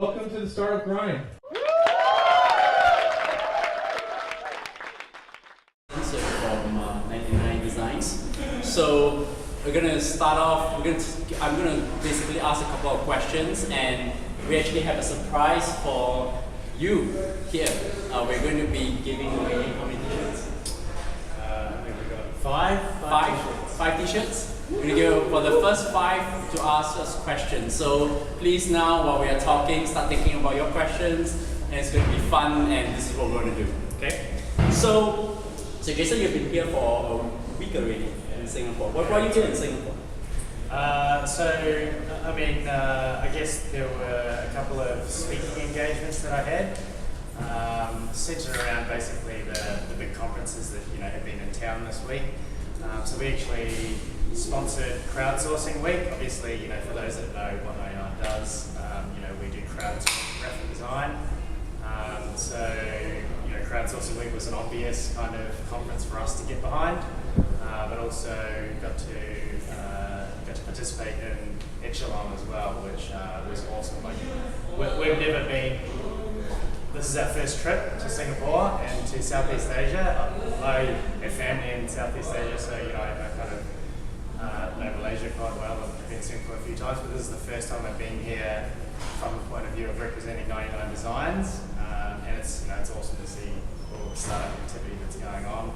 Welcome to the Startup Grind. From 99Designs. So we're gonna start off. I'm gonna basically ask a couple of questions, and we actually have a surprise for you here. We're going to be giving away how many t-shirts? I think we got Five t-shirts. We're gonna give for the first 5 to ask us questions. So please now, while we are talking, start thinking about your questions, and it's going to be fun. And this is what we're going to do. Okay? So Jason, you've been here for a week already in Singapore. What brought you here in Singapore? I guess there were a couple of speaking engagements that I had, centered around basically the big conferences that have been in town this week. So we actually sponsored Crowdsourcing Week. Obviously, for those that know what 99 does, we do crowdsourcing graphic design. Crowdsourcing Week was an obvious kind of conference for us to get behind, but also got to participate in Echelon as well, which was awesome. We've never been. This is our first trip to Singapore and to Southeast Asia. I have family in Southeast Asia, so I kind of know Malaysia quite well. I've been to Singapore a few times, but this is the first time I've been here from the point of view of representing 99Designs, and it's awesome to see all the startup activity that's going on.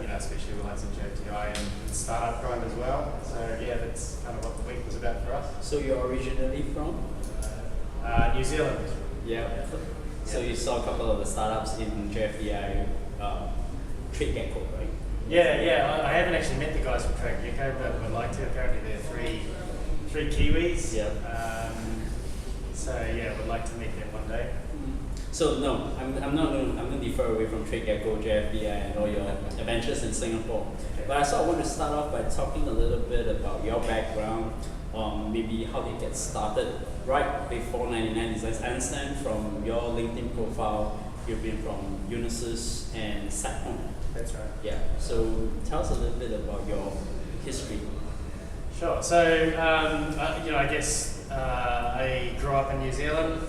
Especially with like some JTI and startup grind as well. So yeah, that's kind of what the week was about for us. So you're originally from? New Zealand. Yeah. So you saw a couple of the startups in JFDI, Trade Gecko, right? Yeah. I haven't actually met the guys from Trade Gecko, but would like to. Apparently there are three Kiwis. Yeah. Would like to meet them one day. So no, I'm going to defer away from Trade Gecko, JFDI, and all your adventures in Singapore. Okay. But I sort of want to start off by talking a little bit about your background. Maybe how did you get started right before 99Designs? I understand from your LinkedIn profile, you've been from Unisys and SitePoint. That's right. Yeah. So tell us a little bit about your history. Sure. So I guess I grew up in New Zealand.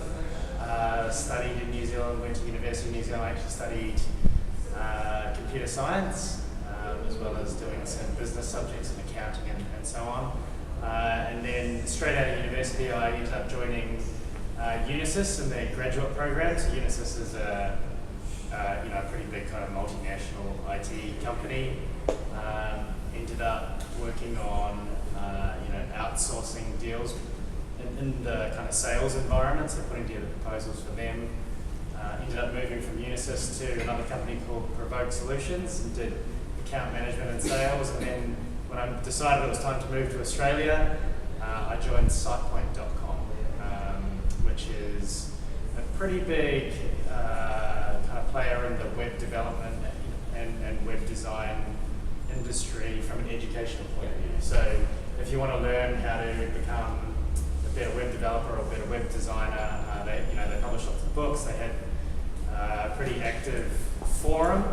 Studied in New Zealand, went to University of New Zealand. I actually studied computer science, as well as doing some business subjects and accounting and so on. And then straight out of university, I ended up joining Unisys in their graduate program. So Unisys is a pretty big kind of multinational IT company. Ended up working on outsourcing deals in the kind of sales environment, so putting together proposals for them. Ended up moving from Unisys to another company called Provoke Solutions and did account management and sales. And then when I decided it was time to move to Australia, I joined SitePoint.com, which is a pretty big kind of player in the web development and web design industry from an educational point of view. So if you want to learn how to become a better web developer or a better web designer, they publish lots of books. They had a pretty active forum.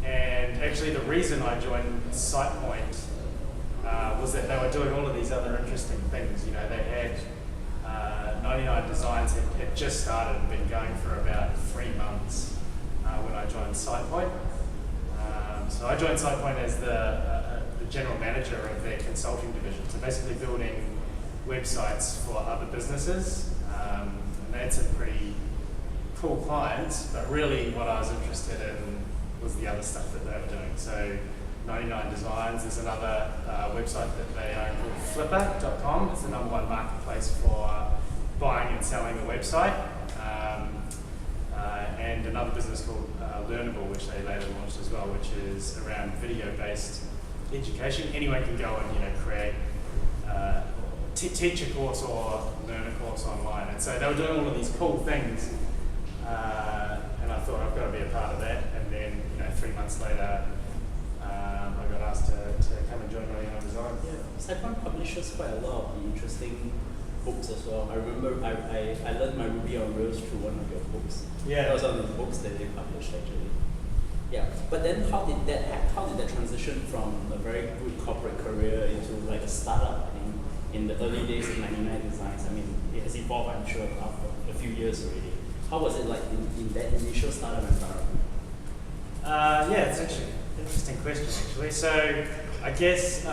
And actually the reason I joined SitePoint was that they were doing all of these other interesting things. They had 99Designs had just started and been going for about 3 months when I joined SitePoint. So I joined SitePoint as the general manager of their consulting division. So basically building websites for other businesses. And they had some pretty cool clients, but really what I was interested in was the other stuff that they were doing. So 99Designs is another website that they own called Flipper.com. It's the #1 marketplace for buying and selling a website. And another business called Learnable, which they later launched as well, which is around video-based education. Anyone can go and create, teach a course or learn a course online. And so they were doing all of these cool things. And I thought I've got to be a part of that. And then 3 months later, I got asked to come and join 99Designs. Yeah, SitePoint publishes quite a lot of interesting books as well. I remember I learned my Ruby on Rails through one of your books. Yeah. That was one of the books that they published actually. Yeah, but then how did that transition from a very good corporate career into like a startup in the early days of 99Designs? I mean, evolved, I'm sure, after a few years already. How was it like in that initial startup environment? Yeah, it's an interesting question actually. So I guess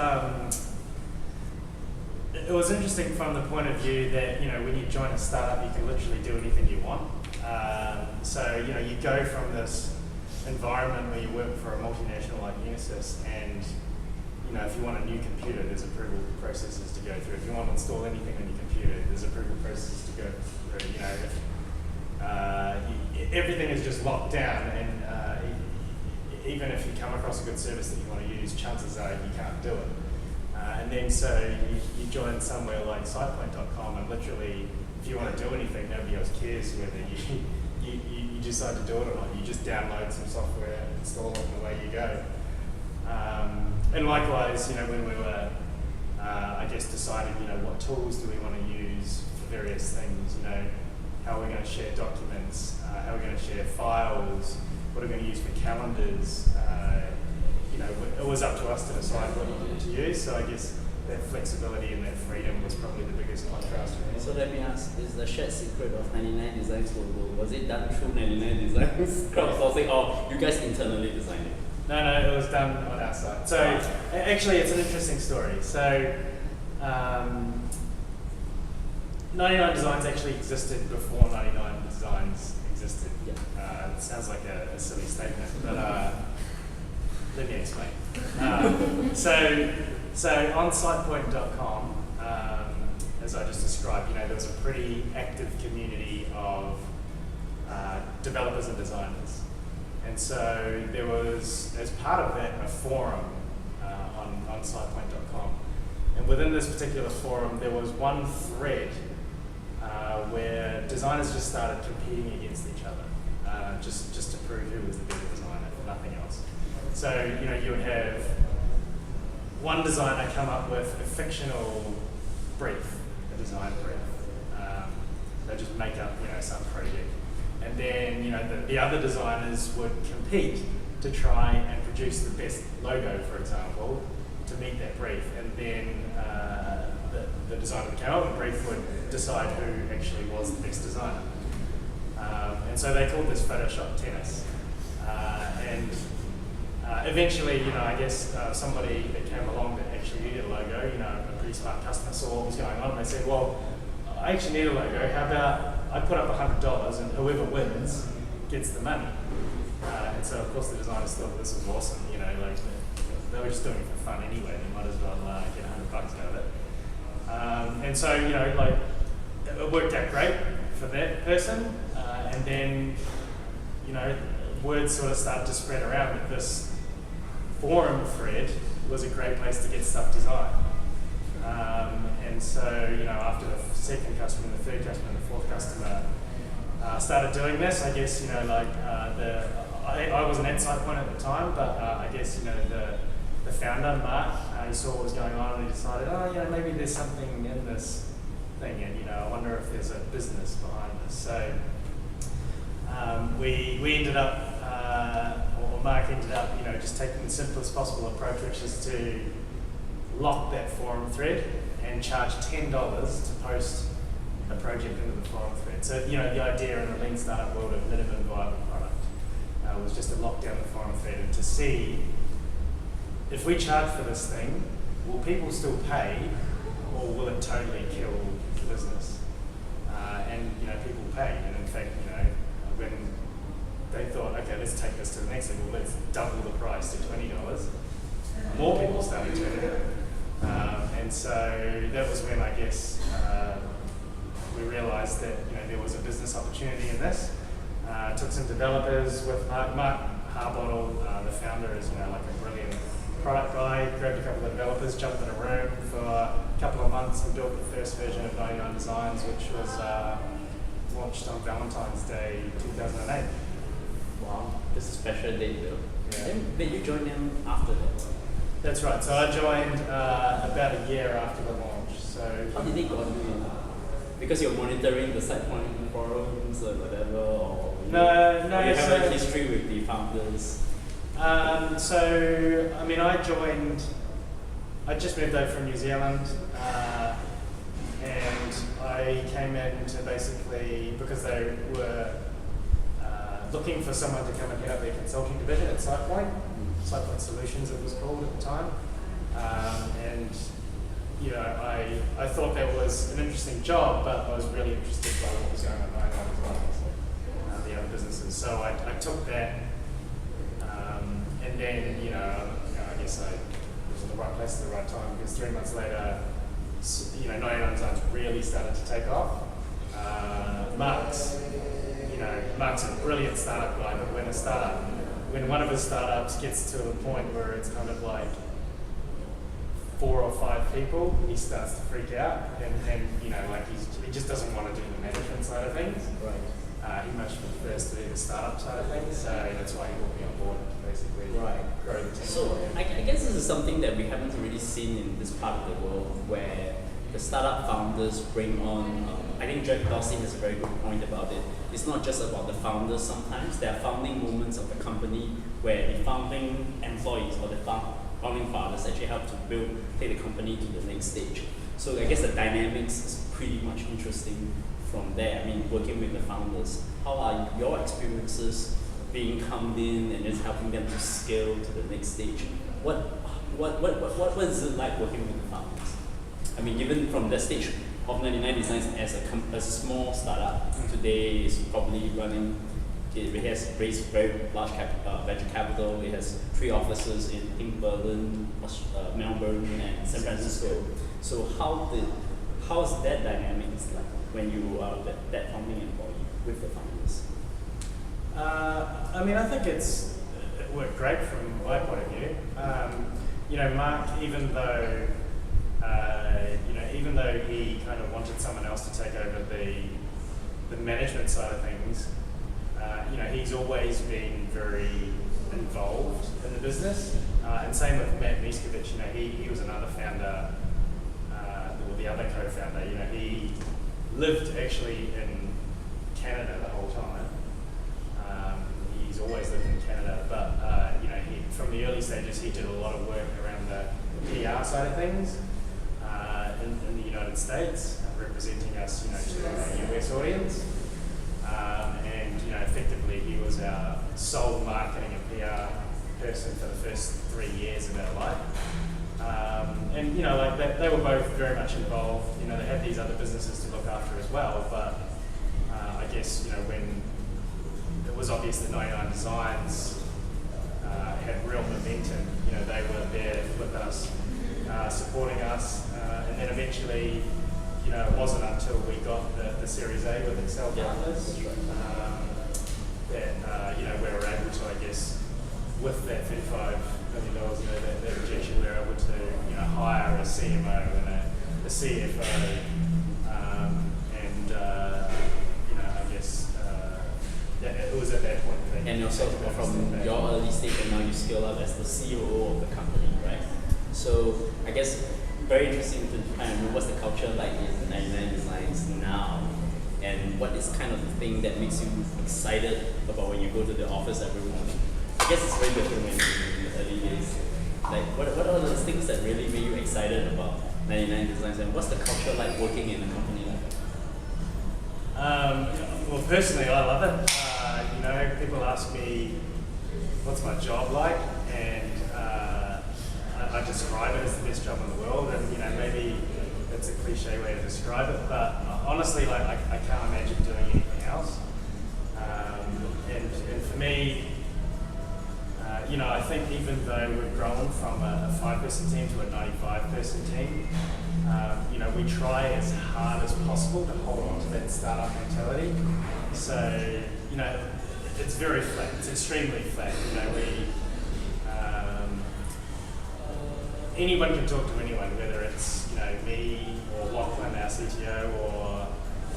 it was interesting from the point of view that, you know, when you join a startup, you can literally do anything you want. So, you know, you go from this environment where you work for a multinational like Unisys, and, you know, if you want a new computer, there's approval processes to go through. If you want to install anything on your computer, there's approval processes to go through. You know, everything is just locked down, and even if you come across a good service that you want to use, chances are you can't do it. And then so you join somewhere like SitePoint.com, and literally, if you want to do anything, nobody else cares whether you decide to do it or not. You just download some software, install it, and away you go. And likewise, you know, when we were, I guess, deciding, you know, what tools do we want to use for various things, you know, how are we going to share documents, how are we going to share files, what are we going to use for calendars, you know, it was up to us to decide what we wanted to use. So I guess that flexibility and that freedom was probably the biggest contrast for me. So let me ask, is the shared secret of 99Designs logo, was it done through 99Designs crowdsourcing, or you guys internally designed it? No, it was done on our side. So actually, it's an interesting story. So 99Designs actually existed before 99Designs existed. Yeah. It sounds like a silly statement, but let me explain. So on SitePoint.com, as I just described, you know, there was a pretty active community of developers and designers. And so there was, as part of that, a forum on SitePoint.com. And within this particular forum, there was one thread where designers just started competing against each other, just to prove who was the better designer, if nothing else. So, you know, you would have one designer come up with a fictional brief, a design brief. They just make up, you know, some project. And then, you know, the other designers would compete to try and produce the best logo, for example, to meet that brief. And then the designer that came up with the brief would decide who actually was the best designer. And so they called this Photoshop tennis. And eventually, you know, I guess somebody that came along that actually needed a logo, you know, a pretty smart customer saw what was going on, and they said, well, I actually need a logo. How about I put up $100 and whoever wins gets the money? And so, of course, the designers thought this was awesome. You know, like they were just doing it for fun anyway. They might as well get $100 out of it. And so, you know, like it worked out great for that person. And then, you know, word sort of started to spread around that this forum thread was a great place to get stuff designed. And so, you know, after the second customer, the third customer, and the fourth customer started doing this, I guess, you know, like I wasn't at SitePoint at the time, but I guess, you know, the founder, Mark, he saw what was going on and he decided, oh, you know, maybe there's something in this thing, and, you know, I wonder if there's a business behind this. So we ended up, or Mark ended up, you know, just taking the simplest possible approach, which is to lock that forum thread and charge $10 to post a project into the forum thread. So, you know, the idea in the lean startup world of minimum viable product was just to lock down the forum thread and to see if we charge for this thing, will people still pay, or will it totally kill the business? And, you know, people paid, and in fact, you know, when they thought, okay, let's take this to the next level, let's double the price to $20, more people started turning up. And so that was when, I guess, we realized that, you know, there was a business opportunity in this. Took some developers with Mark Harbottle, the founder, is, you know, like a brilliant product guy, grabbed a couple of developers, jumped in a room for a couple of months and built the first version of 99Designs, which was launched on Valentine's Day 2008. Wow, this is a special day, Bill. Yeah. Then you joined them after that? That's right. So I joined about a year after the launch. So how did they got you? Because you're monitoring the SitePoint forums or whatever, or you have a history with the founders. So I mean, I just moved over from New Zealand, and I I came in to basically, because they were looking for someone to come and head up their consulting division at SitePoint Solutions it was called at the time. And you know, I thought that was an interesting job, but I was really interested by what was going on at 99Designs, the other businesses. So I took that, and then, you know, I guess I was in the right place at the right time, because 3 months later, you know, 99Designs really started to take off. Mark's a brilliant startup guy, but when one of his startups gets to a point where it's kind of like 4 or 5 people, he starts to freak out, and you know, like he just doesn't want to do the management side of things. Right. He much prefers to do the startup side of things, so that's why he brought me on board to basically grow the team. So I guess this is something that we haven't really seen in this part of the world, where the startup founders bring on. I think Jack Dorsey has a very good point about it. It's not just about the founders. Sometimes there are founding moments of the company where the founding employees or the founding fathers actually help to take the company to the next stage. So I guess the dynamics is pretty much interesting from there. I mean, working with the founders. How are your experiences being come in and just helping them to scale to the next stage? What is it like working with the founders? I mean, given from the stage of 99Designs as a small startup, today is probably running. It has raised very large venture capital. It has 3 offices in Berlin, Melbourne, and San Francisco. So how's that dynamics like when you are that founding employee with the founders? I mean, I think it worked great from my point of view. You know, Mark, even though he kind of wanted someone else to take over the management side of things, you know, he's always been very involved in the business. And same with Matt Miskovich. You know, he was another founder, or the other co-founder. You know, he lived actually in Canada the whole time. He's always lived in Canada, but you know, from the early stages, he did a lot of work around the PR side of things in the United States, representing us, you know, to the US audience. And you know, effectively, he was our sole marketing and PR person for the first 3 years of our life. And you know, like they were both very much involved. You know, they had these other businesses to look after as well. But I guess, you know, when it was obvious that 99Designs had real momentum, you know, they were there with us, supporting us, and then eventually, you know, it wasn't until we got the Series A with Excel Partners that you know, we were able to, I guess, with that $35 million, you know, that rejection, we were able to, you know, hire a CMO and a CFO, and you know, I guess it was at that point that. And also from your early stage, and now you scale up as the COO of the company, right? So I guess very interesting to kind of know what's the culture like in 99Designs now, and what is kind of the thing that makes you excited about when you go to the office every morning. I guess it's very different when in the early days. Like, what are those things that really make you excited about 99Designs, and what's the culture like working in a company like that? Well, personally, I love it. You know, people ask me, what's my job like? And I describe it as the best job in the world, and you know, maybe it's a cliche way to describe it, but honestly, like I can't imagine doing anything else. And for me, you know, I think even though we've grown from a 5-person team to a 95-person team, you know, we try as hard as possible to hold on to that startup mentality. So, you know, it's very flat. It's extremely flat. You know, anyone can talk to anyone, whether it's, you know, me or Lachlan, our CTO, or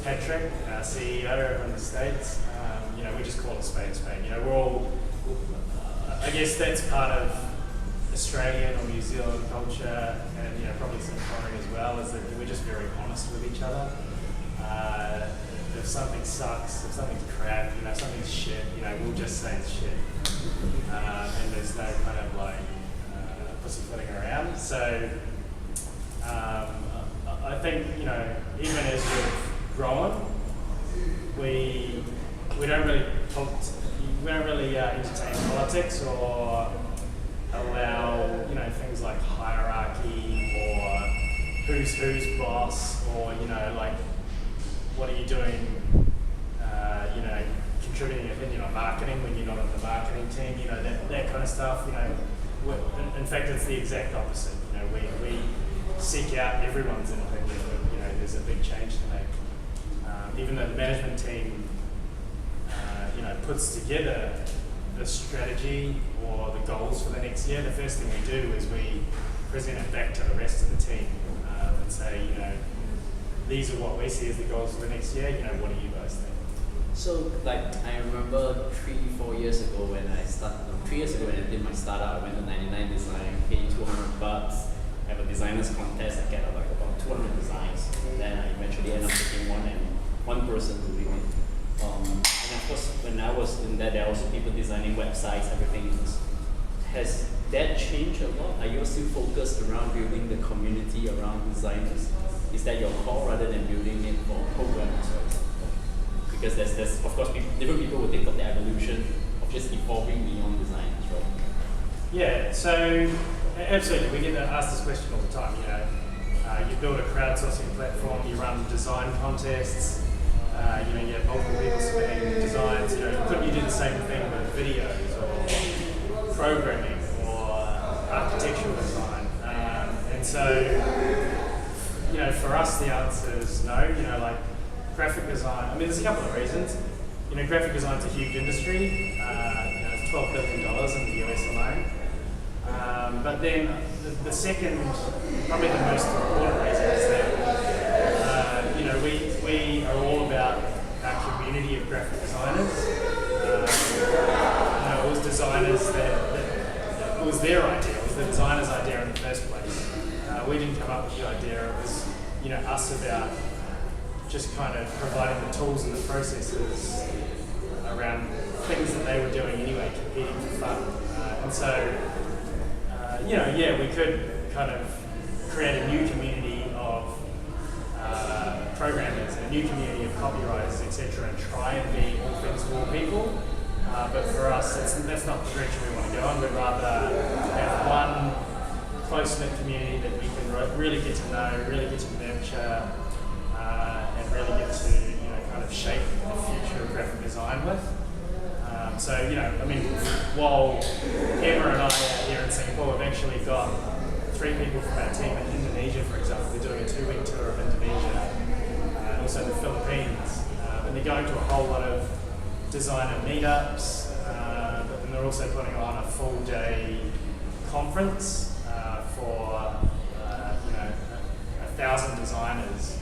Patrick, our CEO over in the States. You know, we just call it spade. You know, we're all, I guess that's part of Australian or New Zealand culture, and you know, probably some foreign as well, is that we're just very honest with each other. If something sucks, if something's crap, you know, something's shit, you know, we'll just say it's shit. And there's no kind of like pussyfooting around. So I think, you know, even as we've grown, we don't really entertain politics or allow things like hierarchy or who's boss, or like what are you doing, contributing an opinion on marketing when you're not on the marketing team, that kind of stuff. In fact, it's the exact opposite. We seek out everyone's opinion when there's a big change to make. Even though the management team puts together the strategy or the goals for the next year, the first thing we do is we present it back to the rest of the team and say, these are what we see as the goals for the next year. What do you guys think? So, I remember 3-4 years ago when I started. 3 years ago when I did my startup, I went to 99Designs, paid $200, have a designers contest. I get about 200 designs, and then I eventually end up picking one person to do it. And of course, when I was in there were also people designing websites, everything else. Has that changed a lot? Are you still focused around building the community around designers? Is that your core rather than building it for programmers, for example? Because there's of course different people will think of the evolution of just evolving beyond designers, right? Yeah, so absolutely, we get asked this question all the time. You build a crowdsourcing platform, you run design contests. You have multiple people submitting designs. Couldn't you do the same thing with videos or programming or architectural design? And so, for us, the answer is no. Graphic design. There's a couple of reasons. Graphic design's a huge industry. It's $12 billion in the US alone. But then the second, probably the most important reason is that we are all about our community of graphic designers. It was designers that it was their idea. It was the designer's idea in the first place. We didn't come up with the idea. It was us about just kind of providing the tools and the processes around things that they were doing anyway, competing for fun. And so, we could kind of create a new community of programmers and a new community of copywriters, etc., and try and be all things to all people. But for us, that's not the direction we want to go in. We'd rather have one close-knit community that we can really get to know, really get to nurture, and really get to kind of shape the future of graphic design with. While Emma and I are here in Singapore, we've actually got 3 people from our team in Indonesia, for example. They're doing a 2-week tour of Indonesia, and also the Philippines. And they're going to a whole lot of designer meetups, but then they're also putting on a full-day conference for 1,000 designers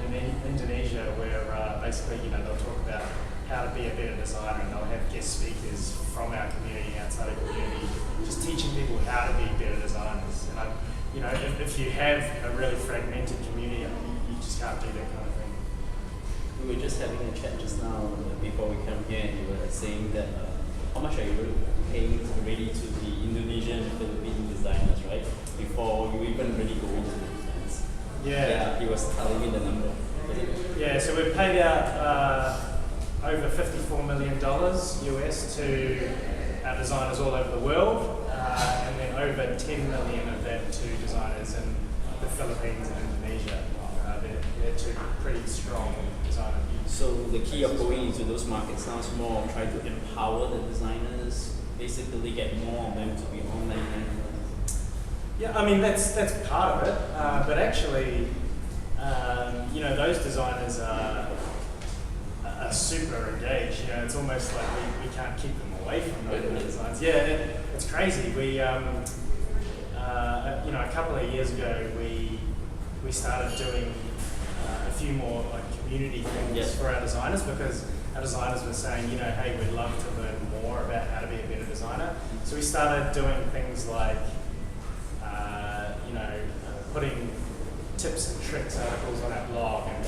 in Indonesia, where basically they'll talk about how to be a better designer, and they'll have guest speakers from our community, outside the community, just teaching people how to be better designers. And if you have a really fragmented community, you just can't do that kind of thing. We were just having a chat just now before we came here, and you were saying that how much are you paying already to the Indonesian and Philippine designers, right? Before you even really go into the designs. Yeah, he was telling me the number. Yeah, so we've paid out over $54 million US to our designers all over the world, and then over 10 million of that to designers in the Philippines and Indonesia. They're 2 pretty strong designers. So the key of going into those markets now is more of trying to empower the designers, basically get more of them to be online. Yeah, that's part of it, but actually, those designers are super engaged. It's almost like we can't keep them away from those designs. Yeah, it's crazy. We, a couple of years ago, we started doing a few more community things for our designers, because our designers were saying, hey, we'd love to learn more about how to be a better designer. So we started doing things like, putting tips and tricks articles on our blog, and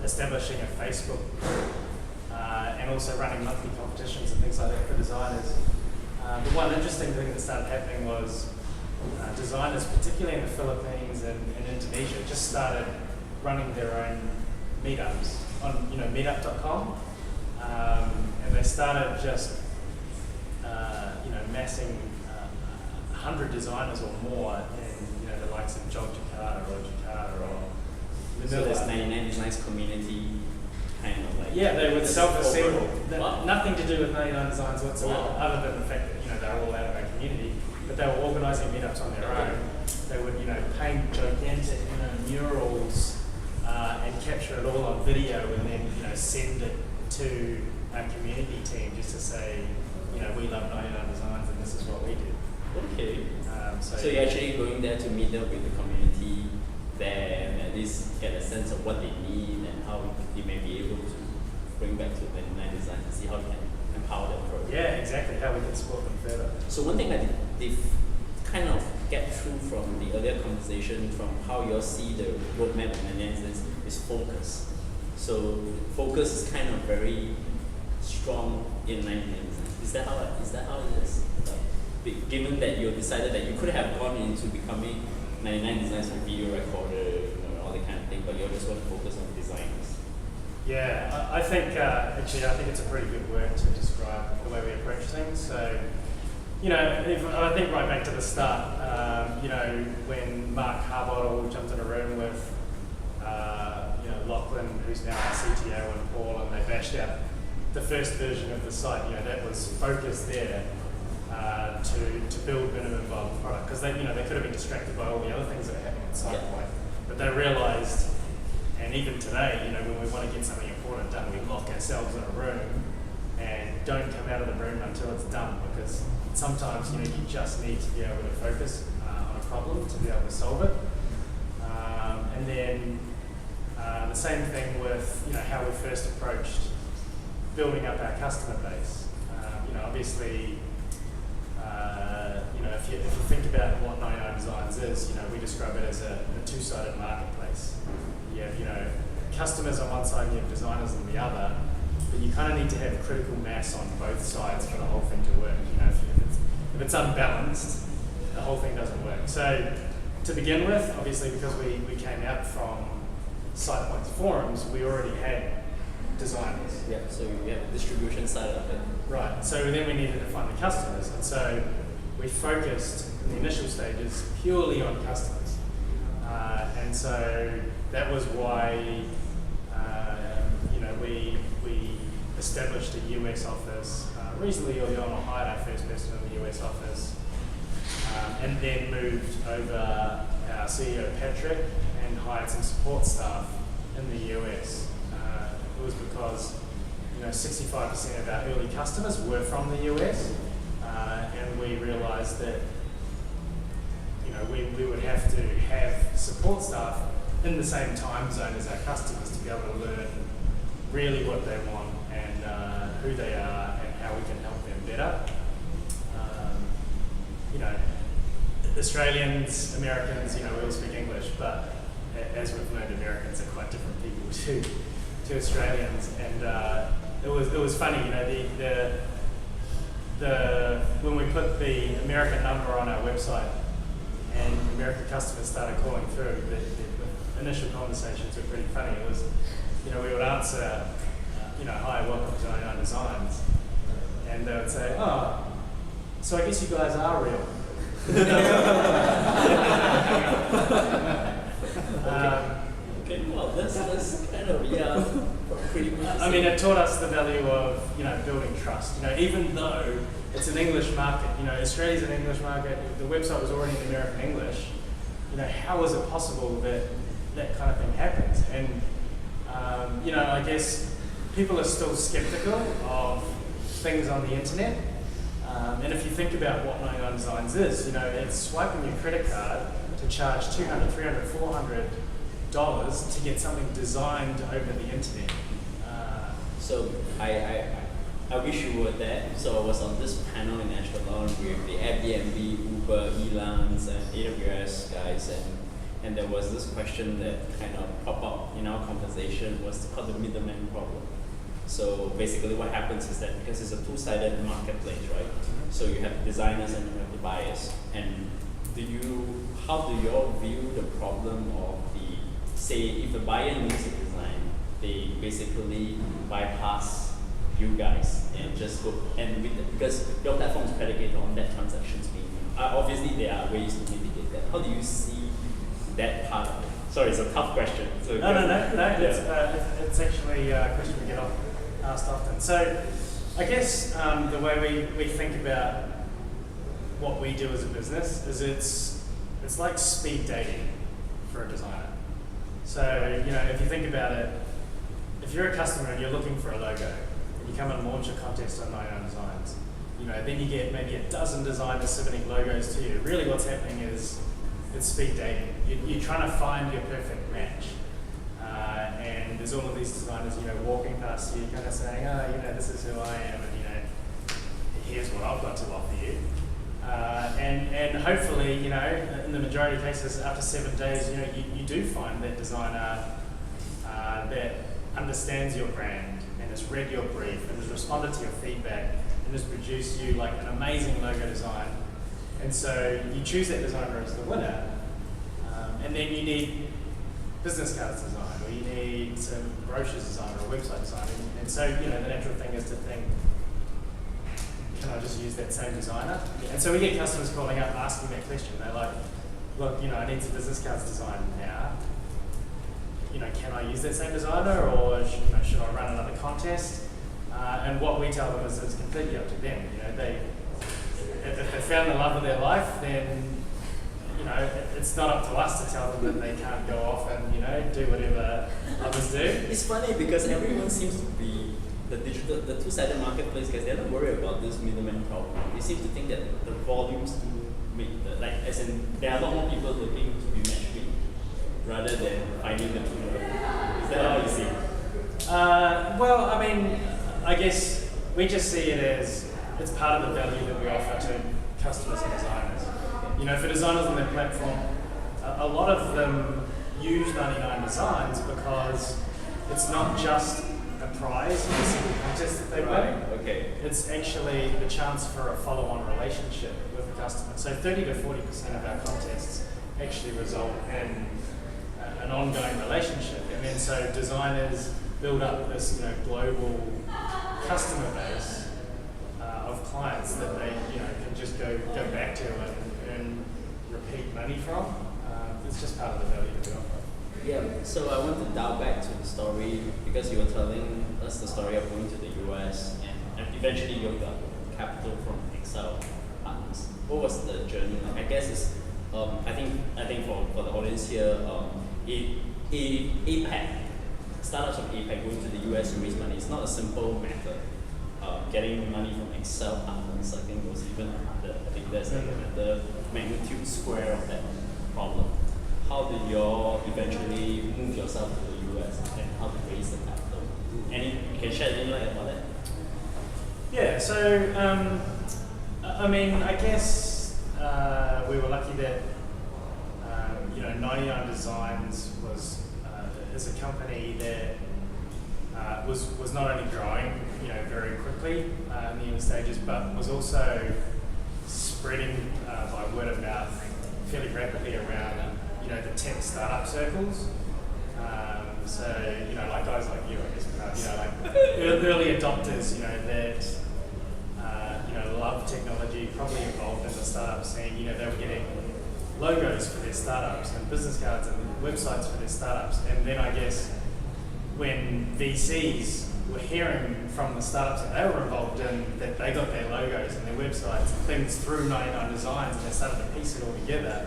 establishing a Facebook group, and also running monthly competitions and things like that for designers. The one interesting thing that started happening was designers, particularly in the Philippines and Indonesia, just started running their own meetups on meetup.com, and they started just massing 100 designers or more in the likes of Jakarta or Manila. So there's 99Designs community kind of like... Yeah, they would self-assemble. Wow. Nothing to do with 99Designs whatsoever, Wow. other than the fact that they're all out of our community. But they were organising meetups on their own. They would paint gigantic murals and capture it all on video, and then send it to our community team just to say, we love 99Designs and this is what we do. Okay. So you're actually going there to meet up with the community there and at least get a sense of what they need and how they may be able to bring back to 99Designs and see how they can empower them further. Yeah, exactly, how we can support them further. So one thing that they've kind of get through from the earlier conversation, from how you all see the roadmap of 99Designs is focus. So focus is kind of very strong in 99Designs. Is that how it is? Given that you decided that you could have gone into becoming 99Designs a video recorder, all that kind of thing, but you just want to focus on designers. Yeah, I think I think it's a pretty good word to describe the way we approach things. So, I think right back to the start, when Mark Harbottle jumped in a room with, Lachlan, who's now our CTO, and Paul, and they bashed out the first version of the site. That was focused there to build minimum viable product, because they could have been distracted by all the other things that are happening at SitePoint, but they realised, and even today, when we want to get something important done, we lock ourselves in a room and don't come out of the room until it's done, because sometimes you just need to be able to focus on a problem to be able to solve it. And then the same thing with how we first approached building up our customer base. Obviously, if you think about what 99Designs is, we describe it as a two-sided marketplace. You have customers on one side and you have designers on the other, but you kind of need to have critical mass on both sides for the whole thing to work. If it's unbalanced, the whole thing doesn't work. So to begin with, obviously because we came out from SitePoint's forums, we already had designers. Yeah, so you have the distribution side of it. Right, so then we needed to find the customers, and so we focused in the initial stages purely on customers. And so that was why we established a US office reasonably early on, or hired our first person in the US office, and then moved over our CEO Patrick and hired some support staff in the US. It was because 65% of our early customers were from the US, and we realised that we would have to have support staff in the same time zone as our customers to be able to learn really what they want and who they are and how we can help them better. Australians, Americans, we all speak English, but as we've learned, Americans are quite different people to Australians, and it was funny, when we put the American number on our website and American customers started calling through, the initial conversations were pretty funny. It was, we would answer, hi, welcome to 99Designs, and they would say, oh, so I guess you guys are real. Okay, well, that's kind of, pretty much. I mean, it taught us the value of, building trust. Even though it's an English market, Australia's an English market, the website was already in American English, how is it possible that that kind of thing happens? And, I guess people are still skeptical of things on the internet. And if you think about what 99Designs is, it's swiping your credit card to charge $200, $300, $400 to get something designed over the internet. So I wish you were there. So I was on this panel in Ashkelon with the Airbnb, Uber, Elance, and AWS guys, and there was this question that kind of popped up in our conversation, was called the middleman problem. So basically what happens is that because it's a two-sided marketplace, right? So you have designers and you have the buyers. And how do you all view the problem of say if the buyer needs a design they basically bypass you guys and just go and because your platform is predicated on that transactions being obviously there are ways to mitigate that. How do you see that part of it? Sorry, it's a tough question. So no. It's actually a question we get asked often. So I guess the way we think about what we do as a business is it's like speed dating for a designer. So if you think about it, if you're a customer and you're looking for a logo, and you come and launch a contest on 99Designs, then you get maybe a dozen designers submitting logos to you. Really what's happening is it's speed dating. You're trying to find your perfect match. And there's all of these designers, walking past you, kind of saying, this is who I am, and here's what I've got to offer you. And hopefully, in the majority of cases, after 7 days, you do find that designer that understands your brand and has read your brief and has responded to your feedback and has produced you like an amazing logo design. And so you choose that designer as the winner, and then you need business cards design, or you need some brochures design or a website design. And so, the natural thing is to think, can I just use that same designer? And so we get customers calling up asking that question. They're like, look, I need some business cards design now. Can I use that same designer, or should I run another contest? And what we tell them is it's completely up to them. If they found the love of their life, then it's not up to us to tell them that they can't go off and do whatever others do. It's funny because everyone seems to be the two-sided marketplace guys. They're not worried about this middleman problem. They seem to think that the volumes do make as in there are a lot more people looking to be matchmade rather than finding the true love. Is that how you see it? Well, I guess we just see it as it's part of the value that we offer to customers and designers. For designers on their platform, a lot of them use 99Designs because it's not just a prize in a single contest that they win. Okay. It's actually the chance for a follow-on relationship with the customer. So 30 to 40% of our contests actually result in an ongoing relationship. And then so designers build up this global customer base of clients that they can just go back to and repeat money from. It's just part of the value that we offer. Yeah, so I want to dial back to the story because you were telling us the story of going to the US and eventually you got capital from Excel partners. What was the journey like? I guess it's I think for the audience here, APAC startups of APAC going to the US to raise money. It's not a simple method. Getting money from Excel partners, I think, was even harder. I think there's the magnitude square of that problem. How did you all eventually move yourself to the US and how to raise the capital? You can share any light about that? Yeah, so I guess we were lucky that 99Designs is a company that was not only growing very quickly in the early stages, but was also spreading by word of mouth fairly rapidly around the tech startup circles. So like guys like you, I guess, like early adopters, that love technology, probably involved in the startup scene. They were getting logos for their startups and business cards and websites for their startups. And then I guess when VCs were hearing from the startups that they were involved in that they got their logos and their websites and things through 99Designs, and they started to piece it all together,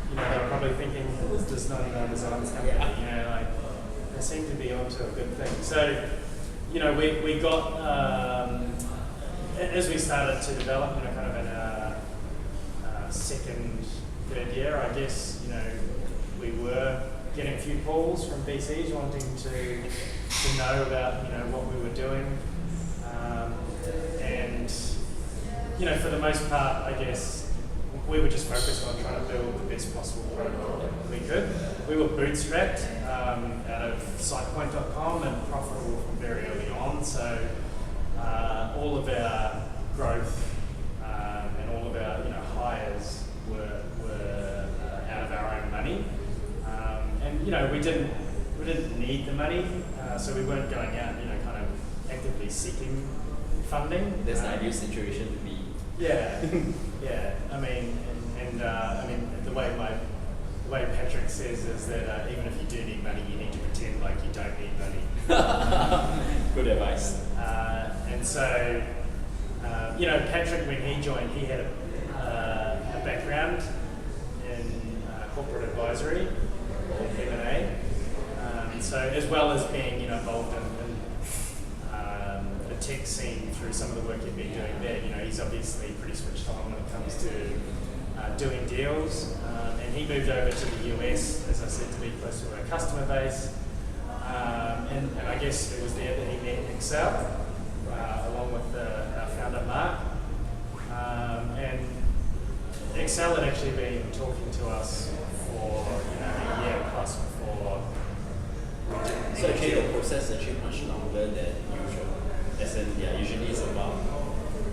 they were probably thinking, who's this 99Designs company? They seem to be onto a good thing. So, we got, as we started to develop, kind of in our second, third year, I guess, we were getting a few calls from VCs wanting to know about, what we were doing. And, for the most part, I guess, we were just focused on trying to build the best possible product that we could. We were bootstrapped out of sitepoint.com and profitable from very early on. So all of our growth and all of our hires were out of our own money. And we didn't need the money. so we weren't going out, kind of actively seeking funding. That's the ideal situation to be. Yeah, yeah. I mean, the way Patrick says is that even if you do need money, you need to pretend like you don't need money. Good advice. And so, Patrick, when he joined, he had a background in corporate advisory, or M&A. So as well as being involved in the tech scene through some of the work he'd been doing there, he's obviously pretty switched on when it comes to doing deals. And he moved over to the US, as I said, to be close to our customer base. And I guess it was there that he met Excel, along with our founder Mark. And Excel had actually been talking to us for a year plus before. So actually the process is actually much longer than usual. As in, usually it's about,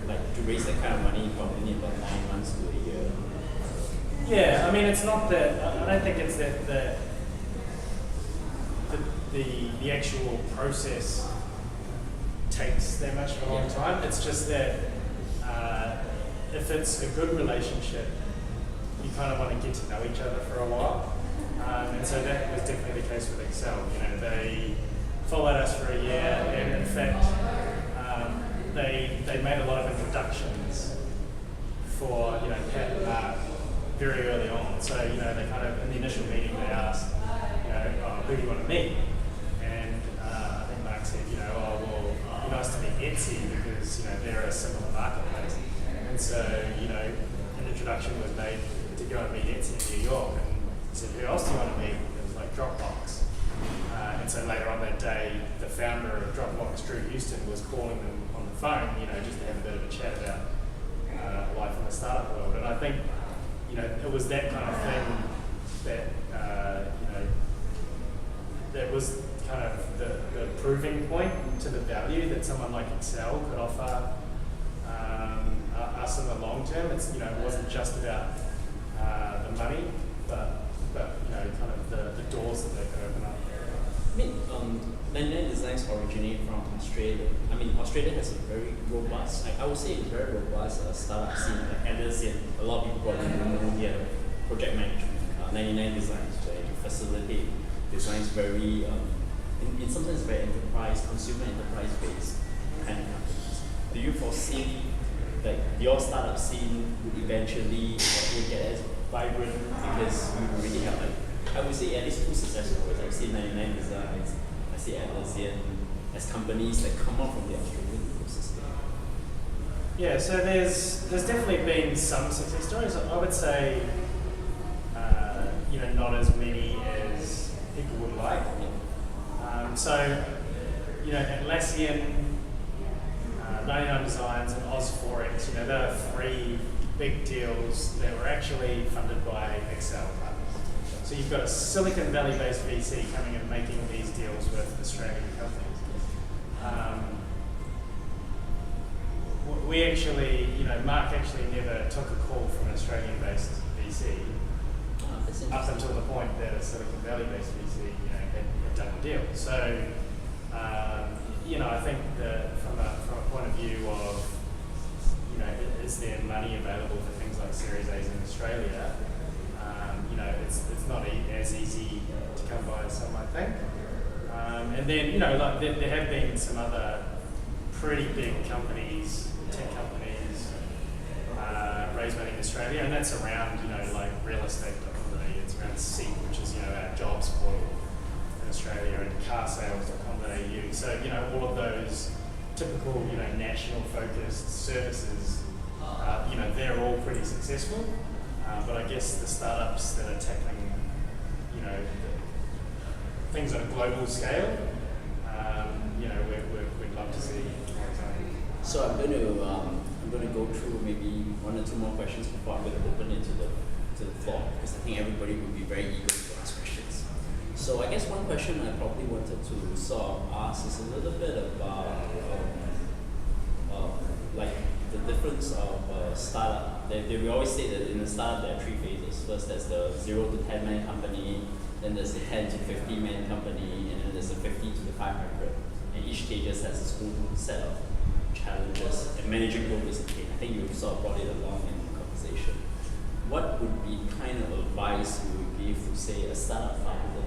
like, to raise that kind of money, probably need about 9 months to a year. Yeah, I mean, it's not that, I don't think it's that the actual process takes that much of a long time. It's just that if it's a good relationship, you kind of want to get to know each other for a while. And so that was definitely the case with Excel. They followed us for a year, and in fact, they made a lot of introductions for Pat and Mark very early on. So they kind of in the initial meeting they asked, who do you want to meet? And I think Mark said, well, it'd be nice to meet Etsy because they're a similar marketplace. And so an introduction was made to go and meet Etsy in New York. Said, who else do you want to meet? It was like Dropbox. And so later on that day, the founder of Dropbox, Drew Houston, was calling them on the phone, just to have a bit of a chat about life in the startup world. And I think, it was that kind of thing that, that was kind of the proving point to the value that someone like Excel could offer us in the long term. It's, it wasn't just about the money, but kind of the doors that they could open up. I mean, 99Designs originated from Australia. I mean, Australia has a very robust, I would say it's very robust startup scene, like Anderson. A lot of people probably know here, project management, 99Designs, where you facilitate designs very, in sometimes very consumer enterprise based kind of companies. Do you foresee like your startup scene would eventually will get as vibrant because you already have I would say at least 2 success stories. I would say 99Designs, I say Atlassian as companies that come out from the Australian ecosystem. Yeah, so there's definitely been some success stories. I would say, not as many as people would like. So, Atlassian, 99Designs, and Oz4X, there are 3 big deals that were actually funded by Excel partners. So you've got a Silicon Valley-based VC coming and making these deals with Australian companies. We actually, Mark actually never took a call from an Australian-based VC up until the point that a Silicon Valley-based VC, had done a deal. So, I think that from a point of view of, is there money available for things like Series A's in Australia? It's not as easy to come by as some might think. And then, there have been some other pretty big companies, tech companies, raise money in Australia, and that's around, like real estate.com.au, it's around Seek, which is, our jobs portal in Australia, and carsales.com.au. So, all of those typical, national focused services, they're all pretty successful. But I guess the startups that are tackling, things on a global scale, we'd love to see. So I'm going to go through maybe 1 or 2 more questions before I'm going to open it to the floor, because I think everybody would be very eager to ask questions. So I guess one question I probably wanted to sort of ask is a little bit about like the difference of startup. We always say that in the startup there are 3 phases. First, there's the 0 to 10 man company. Then then there's a 10 to 50 man company, and then there's a 50 to the 500. And each stage has its own set of challenges, and managing both is okay. I think you sort of brought it along in the conversation. What would be kind of advice you would give to, say, a startup founder,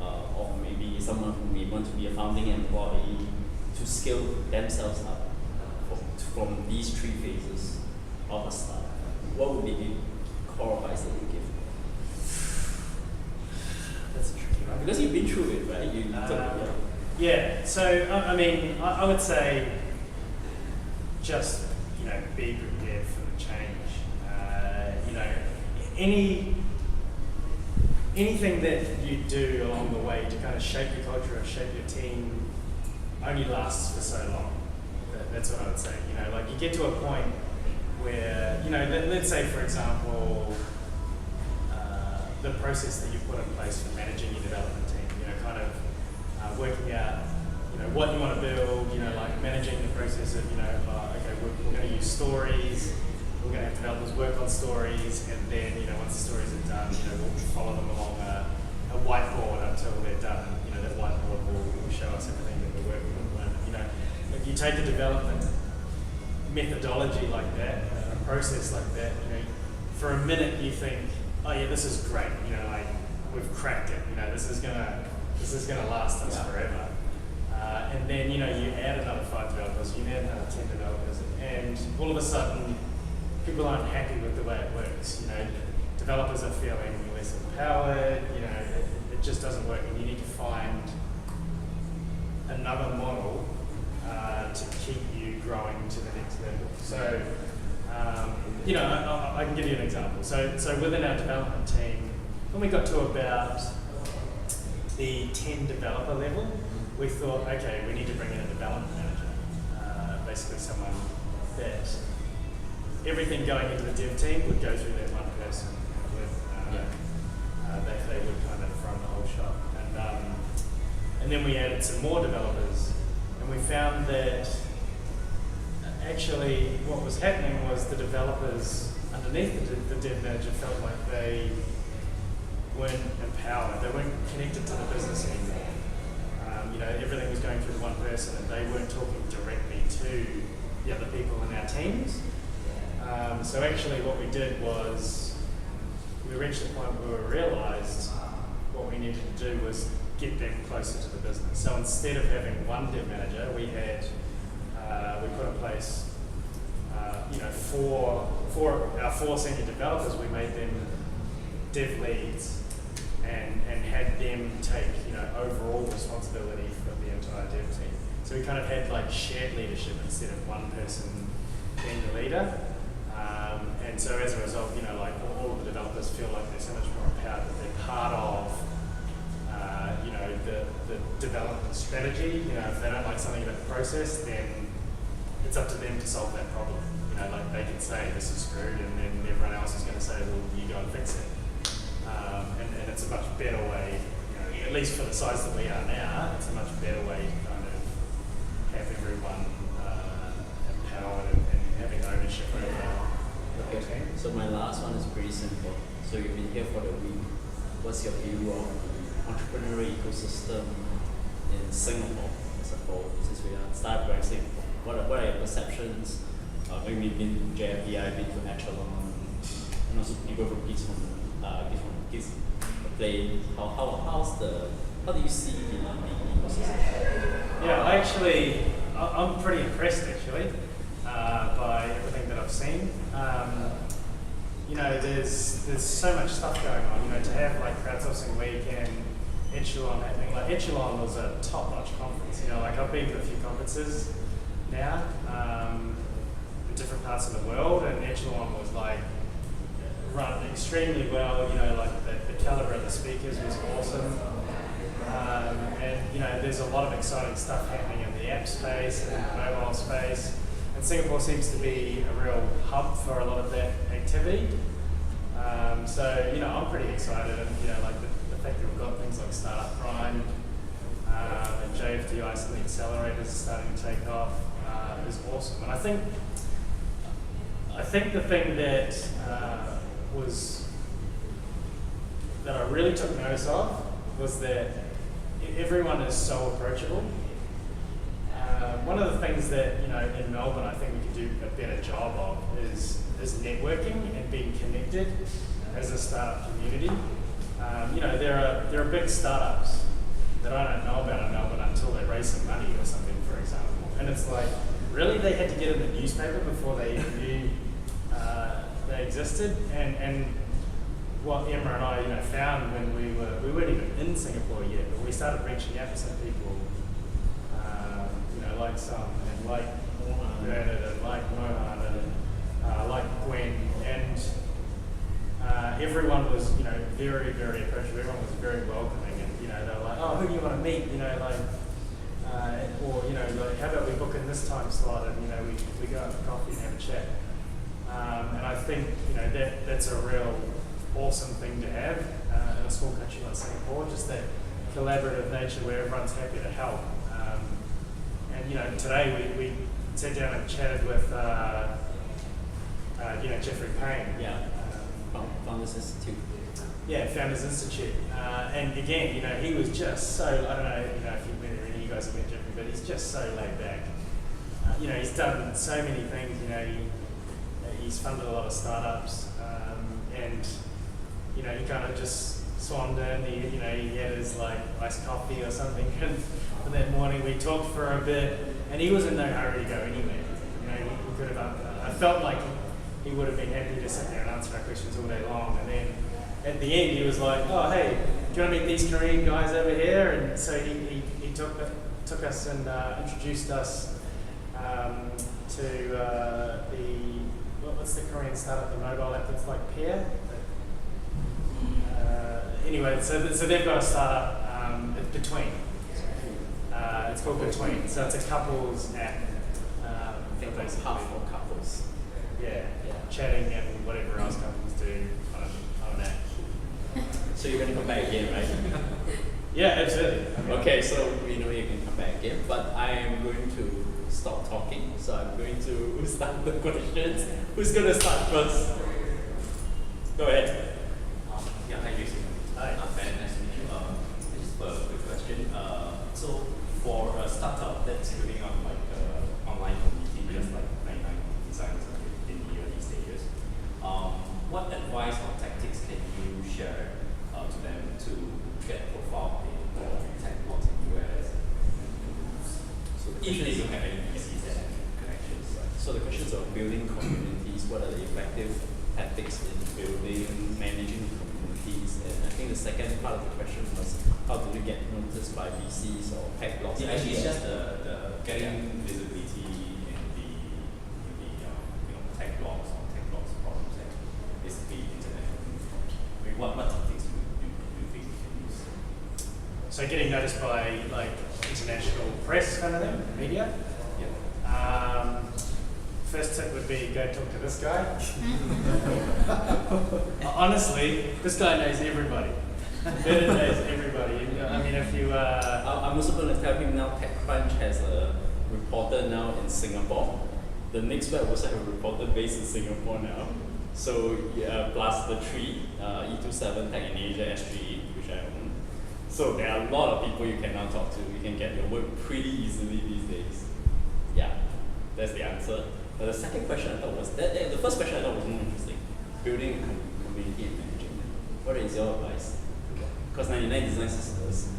or maybe someone who may want to be a founding employee to scale themselves up from these 3 phases of a startup? What would be the core advice that you give? That's a tricky one. Because you've been through it, right? Yeah, so I mean, I would say just, be prepared for the change. Anything that you do along the way to kind of shape your culture or shape your team only lasts for so long. That's what I would say. Like you get to a point where, let's say for example, the process that you put in place for managing your development team, kind of working out, what you want to build, like managing the process of, okay, we're going to use stories, we're going to have developers work on stories, and then, once the stories are done, we'll follow them along a whiteboard until they're done. That whiteboard will show us everything that we're working on. If you take a development methodology like that, a process like that, for a minute you think, oh yeah, this is great, like we've cracked it, this is gonna last us forever. And then, you add another 5 developers, you add another 10 developers, and all of a sudden, people aren't happy with the way it works. Developers are feeling less empowered, it just doesn't work, and you need to find another model to keep you growing to the next level. So, I can give you an example. So within our development team, when we got to about the 10 developer level, we thought, okay, we need to bring in a development manager, basically someone that everything going into the dev team would go through that one person. They would kind of run the whole shop. And then we added some more developers, and we found that actually what was happening was the developers underneath the dev manager felt like they weren't empowered, they weren't connected to the business anymore. Everything was going through one person, and they weren't talking directly to the other people in our teams. So actually what we did was we reached the point where we realised what we needed to do was get them closer to the business. So instead of having one dev manager, we put in place, for our 4 senior developers, we made them dev leads and had them take, overall responsibility for the entire dev team. So we kind of had like shared leadership instead of one person being the leader. And so as a result, like all of the developers feel like they're so much more empowered that they're part of, the development strategy. If they don't like something about the process, then it's up to them to solve that problem. Like they can say this is screwed, and then everyone else is going to say, well, you go and fix it. And it's a much better way, at least for the size that we are now, it's a much better way to kind of have everyone empowered and having ownership over the whole team. So my last one is pretty simple. So you've been here for the week. What's your view of the entrepreneurial ecosystem in Singapore as a whole? Since we are started by Singapore, what are your perceptions? Maybe you've been to JFDI, been to Echelon, and also people from Kids Play. How do you see the ecosystem? Yeah, I'm pretty impressed actually by everything that I've seen. There's so much stuff going on. To have like Crowdsourcing Week and Echelon happening. Like Echelon was a top-notch conference. Like I've been to a few conferences now in different parts of the world, and Echelon was like run extremely well. Like the caliber of the speakers was awesome. And there's a lot of exciting stuff happening in the app space and the mobile space. And Singapore seems to be a real hub for a lot of that activity. So I'm pretty excited, and like the fact that we've got things like Startup Prime and JFDI, some of the accelerators are starting to take off, is awesome. And I think the thing that was that I really took notice of was that everyone is so approachable. One of the things that, you know, in Melbourne I think we could do a better job of is networking and being connected as a startup community. You know, there are big startups that I don't know about in Melbourne until they raise some money or something, for example. And it's like, really, they had to get in the newspaper before they even knew they existed. And what Emma and I, you know, found when we weren't even in Singapore yet, but we started reaching out to some people, you know, like Sam and like Bernard and like Mohan and like Gwen, and everyone was, you know, very, very approachable. Everyone was very welcoming, and you know, they were like, oh, who do you want to meet? You know, like, or you know, like, how about we book in this time slot, and you know, we go out for coffee and have a chat. And I think, you know, that's a real awesome thing to have in a small country like Singapore, just that collaborative nature where everyone's happy to help. And you know, today we sat down and chatted with you know, Jeffrey Payne. Yeah. Founders Institute. Yeah, Founders Institute. And again, you know, he was just so, I don't know, you know, if you've met or any of you guys have met Jeffrey, but he's just so laid back. You know, he's done so many things. You know, he's funded a lot of startups, and you know, he kind of just swanned in. You know, he had his like iced coffee or something, and that morning we talked for a bit, and he was in no hurry to go anywhere. You know, he could have. I felt like he would have been happy to sit there and answer our questions all day long, and then at the end he was like, "Oh, hey, do you want to meet these Korean guys over here?" And so he took us and introduced us to what's the Korean startup, the mobile app that's like Peer? Anyway, so they've got a startup, Between. It's called Between. So it's a couples app. I think it's half for couples. Yeah, chatting and whatever else couples do on an app. So you're going to come back again, right? Yeah, absolutely. Okay, so we know you can come back again, but I am going to stop talking. So I'm going to start the questions. Who's going to start first? Go ahead. Yeah, hi, Jason. Hi. Ben, nice to meet you. Just a quick question. So for a startup that's building up like online community, just like 99Designs in the early stages, what advice or tactics can you share to them to get profile in tech blogs in US? So usually you don't have any VCs that have connections. So the questions of building communities, what are the effective tactics in building, managing communities, and I think the second part of the question was how do we get noticed by VCs or tech blogs? Yeah, actually, it's just the getting visibility in the you know, tech blogs or tech blogs forums and basically internet. I mean, what tactics do you think we can use? So getting noticed by like international press kind of thing, media. Yeah. First tip would be go talk to this guy. Honestly, this guy knows everybody. Bernard knows everybody. I mean, if you I'm also going to tell him now TechCrunch has a reporter now in Singapore. The next web also have a reporter based in Singapore now. So yeah, plus the three, E27 Tech in Asia, S3, which I own. So there are a lot of people you can now talk to. You can get your work pretty easily these days. Yeah, that's the answer. But the second question I thought was, the first question I thought was more interesting. Building a community and managing them. What is your advice? Because 99Designs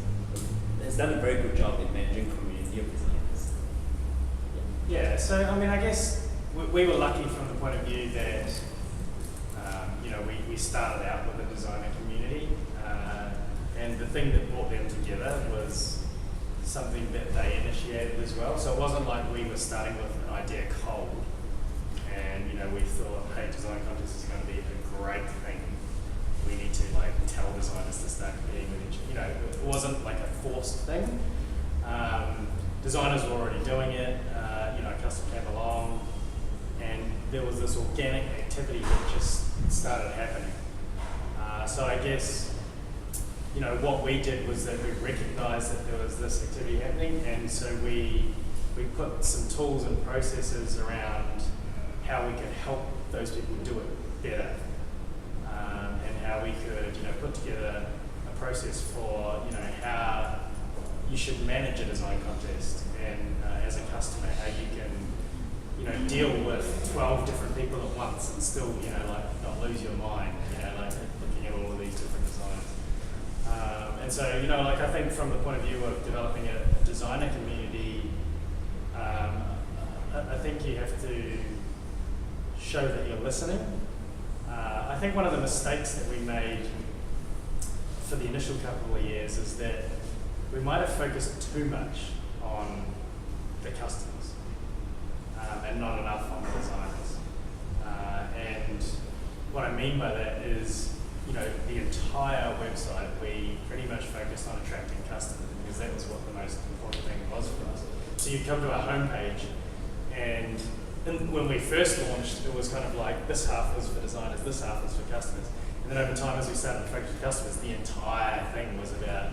has done a very good job in managing community of designers. Yeah, so I mean, I guess we were lucky from the point of view that you know, we started out with a designer community, and the thing that brought them together was something that they initiated as well. So it wasn't like we were starting with an idea cold, and you know, we thought, hey, design contest is going to be a great thing. We need to like tell designers to start competing with each. You know, it wasn't like a forced thing. Designers were already doing it. You know, custom came along, and there was this organic activity that just started happening. So I guess, you know, what we did was that we recognised that there was this activity happening, and so we put some tools and processes around how we could help those people do it better, and how we could, put together a process for, how you should manage a design contest, and as a customer, how you can, deal with 12 different people at once and still, not lose your mind, looking at all of these different designs. And so, I think from the point of view of developing a designer community, I think you have to show that you're listening. I think one of the mistakes that we made for the initial couple of years is that we might have focused too much on the customers and not enough on the designers. And what I mean by that is, the entire website, we pretty much focused on attracting customers because that was what the most important thing was for us. So you come to our homepage, and when we first launched, it was kind of like this half was for designers, this half was for customers. And then over time, as we started to focus on customers, the entire thing was about,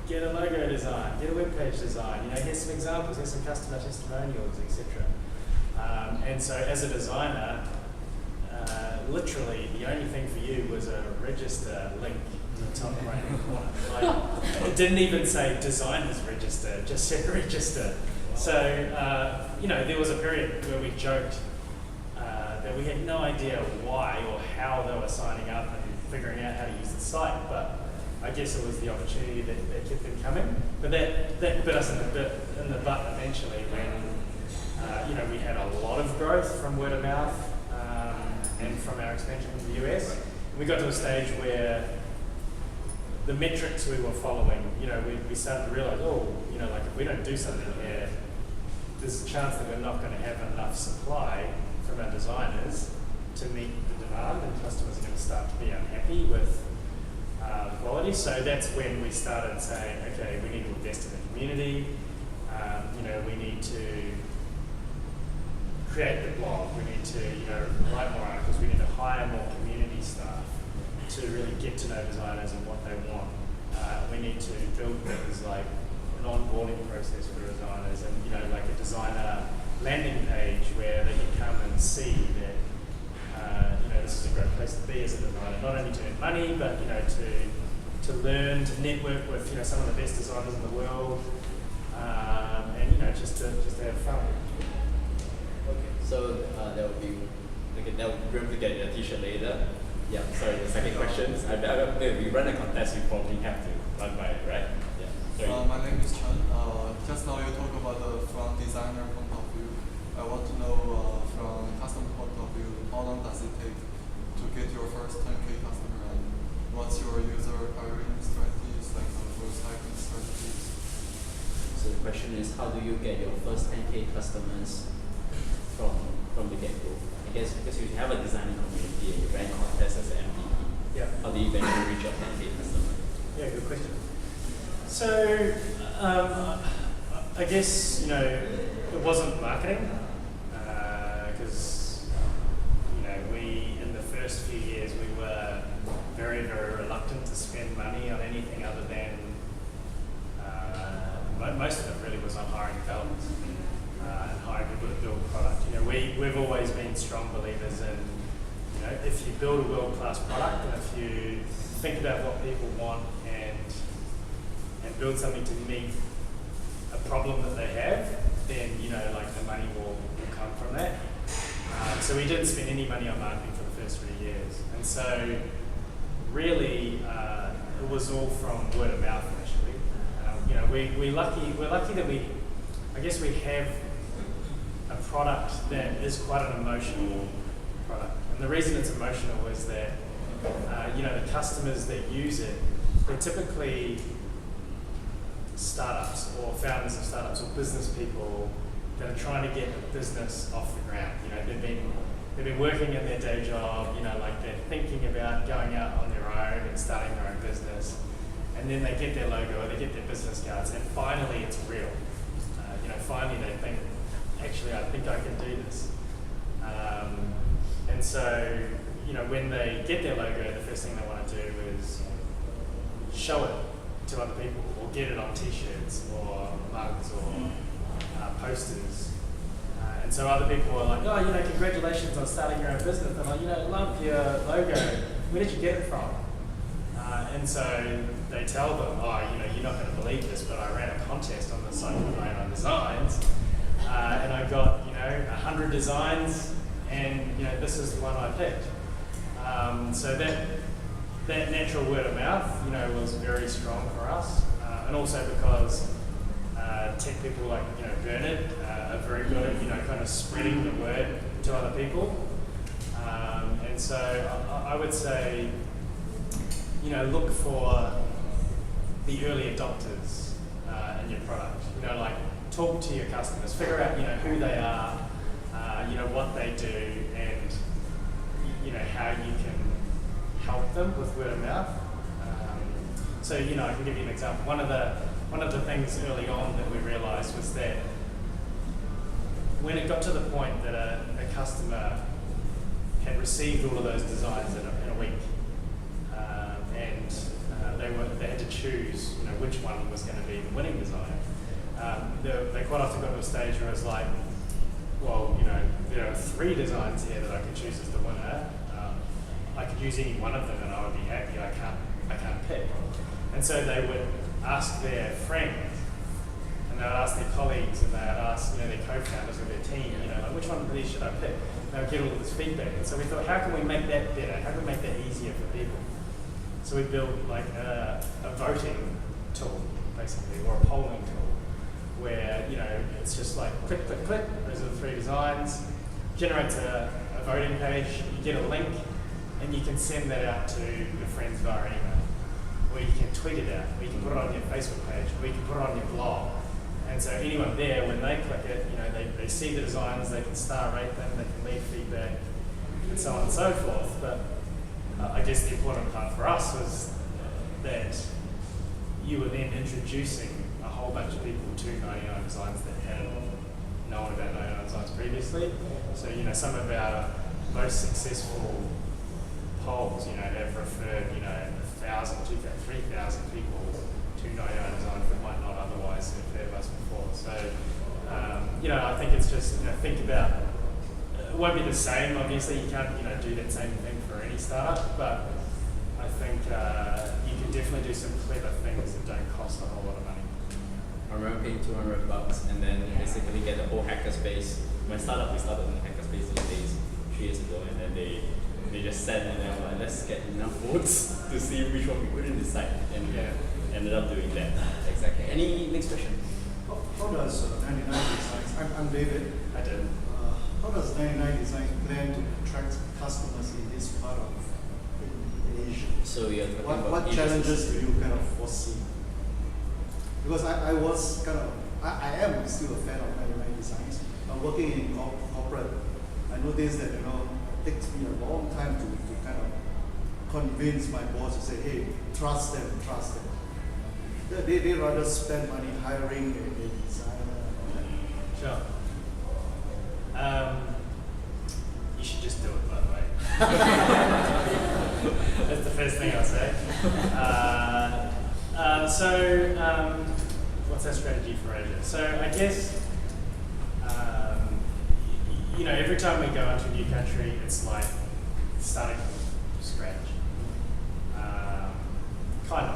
get a logo design, get a web page design, here's some examples, here's some customer testimonials, etc. And so as a designer, literally the only thing for you was a register link in the top right hand corner. It didn't even say designers register, just said register. So, there was a period where we joked that we had no idea why or how they were signing up and figuring out how to use the site, but I guess it was the opportunity that kept them coming. But that bit us in the butt eventually when, we had a lot of growth from word of mouth and from our expansion into the US. We got to a stage where the metrics we were following, we started to realize, if we don't do something here, there's a chance that we're not going to have enough supply from our designers to meet the demand, and customers are going to start to be unhappy with quality. So that's when we started saying, okay, we need to invest in the community. We need to create the blog. We need to, write more articles. We need to hire more community staff to really get to know designers and what they want. We need to build things like an onboarding process for designers, and like a designer landing page where they can come and see that this is a great place to be as a designer, not only to earn money, but to learn, to network with some of the best designers in the world, and just to have fun. Okay, so that would be okay. That we're going to get a t-shirt later. Yeah, sorry. The second question. We run a contest. You probably have to run by it, right? Yeah. Sorry. My name is Chen. Just now you talk about from designer point of view. I want to know from customer point of view, how long does it take to get your first 10K customer, and what's your user acquiring strategies, like recycling strategies? So the question is, how do you get your first 10K customers from the get-go? I guess because you have a designing community and you ran contests as an MVP. Yeah. How do you eventually reach your 10K customer? Yeah, good question. So, I guess, it wasn't marketing, because, we, in the first few years, we were very, very reluctant to spend money on anything other than, most of it really was on hiring developers and hiring people to build product. We've always been strong believers in, if you build a world-class product, and if you think about what people want and build something to meet a problem that they have, then the money will come from that. So we didn't spend any money on marketing for the first 3 years, and so really it was all from word of mouth initially. We're lucky that we have a product that is quite an emotional product, and the reason it's emotional is that the customers that use it, they're typically startups or founders of startups or business people that are trying to get a business off the ground. They've been working in their day job, they're thinking about going out on their own and starting their own business, and then they get their logo or they get their business cards, and finally it's real. Finally they think, actually I think I can do this. And so, when they get their logo, the first thing they want to do is show it to other people, or get it on t-shirts or mugs or posters. And so other people are like, congratulations on starting your own business. And I'm like, love your logo. where did you get it from? And so they tell them, oh, you're not going to believe this, but I ran a contest on the site of 99Designs, and I got, 100 designs, and this is the one I picked. So that natural word of mouth, was very strong for us, and also because tech people like Bernard are very good at kind of spreading the word to other people, and so I would say look for the early adopters in your product. Like talk to your customers, figure out who they are, what they do, and how you can help them with word of mouth. So I can give you an example. One of the things early on that we realised was that when it got to the point that a customer had received all of those designs in a week, and they had to choose which one was going to be the winning design. They quite often got to a stage where it's like, well, there are 3 designs here that I could choose as the winner. I could use any one of them and I would be happy. I can't pick. And so they would ask their friends, and they would ask their colleagues, and they would ask their co-founders of their team, like which one of these should I pick? And they would get all of this feedback. And so we thought, how can we make that better? How can we make that easier for people? So we built like a voting tool, basically, or a polling tool, where it's just like click, click, click. Those are the 3 designs. Generates a voting page. You get a link, and you can send that out to your friends via email, or you can tweet it out, or you can put it on your Facebook page, or you can put it on your blog. And so anyone there, when they click it, they see the designs, they can star rate them, they can leave feedback, and so on and so forth. But I guess the important part for us was that you were then introducing a whole bunch of people to 99Designs that hadn't known about 99Designs previously. So some of our most successful polls, have referred 1,000, 2,000, 3,000 people to 99Designs that might not otherwise have heard of us before. So I think it's just think about. It won't be the same, obviously. You can't do that same thing for any startup, but I think you can definitely do some clever things that don't cost a whole lot of money. I remember paying $200 and then basically get the whole hackerspace. My startup, we started in the hackerspace these days, 3 years ago, and then they just said, and then like, let's get enough votes to see which one we couldn't decide, and ended up doing that. Exactly. Any next question? How does 99Designs, I'm David. I did. How does 99Designs plan to attract customers in this part of Asia? So you're talking about What Asia challenges do specifically? you kind of foresee? Because I was kind of, I am still a fan of 99Designs. I'm working in corporate. I noticed that, it takes me a long time to kind of convince my boss to say, hey, trust them. They rather spend money hiring a designer. Sure. You should just do it, by the way. That's the first thing I'll say. What's our strategy for Asia? So I guess, every time we go into a new country, it's like starting from scratch. Kind of.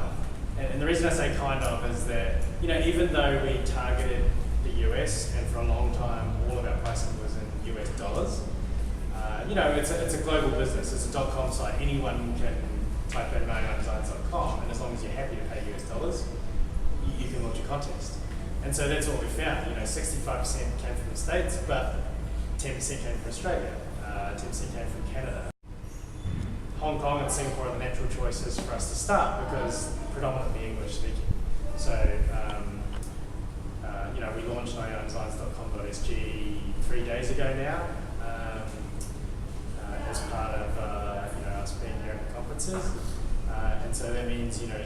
And the reason I say kind of is that, even though we targeted the US, and for a long time all of our pricing was in US dollars, it's a global business. It's a .com site. Anyone can type in 99designs.com, and as long as you're happy to pay US dollars, you can launch a contest. And so that's what we found. 65% came from the States, but 10% came from Australia, 10% came from Canada. Hong Kong and Singapore are the natural choices for us to start because predominantly English speaking. So, we launched 99designs.com.sg 3 days ago now, as part of us being here at the conferences. And so that means you can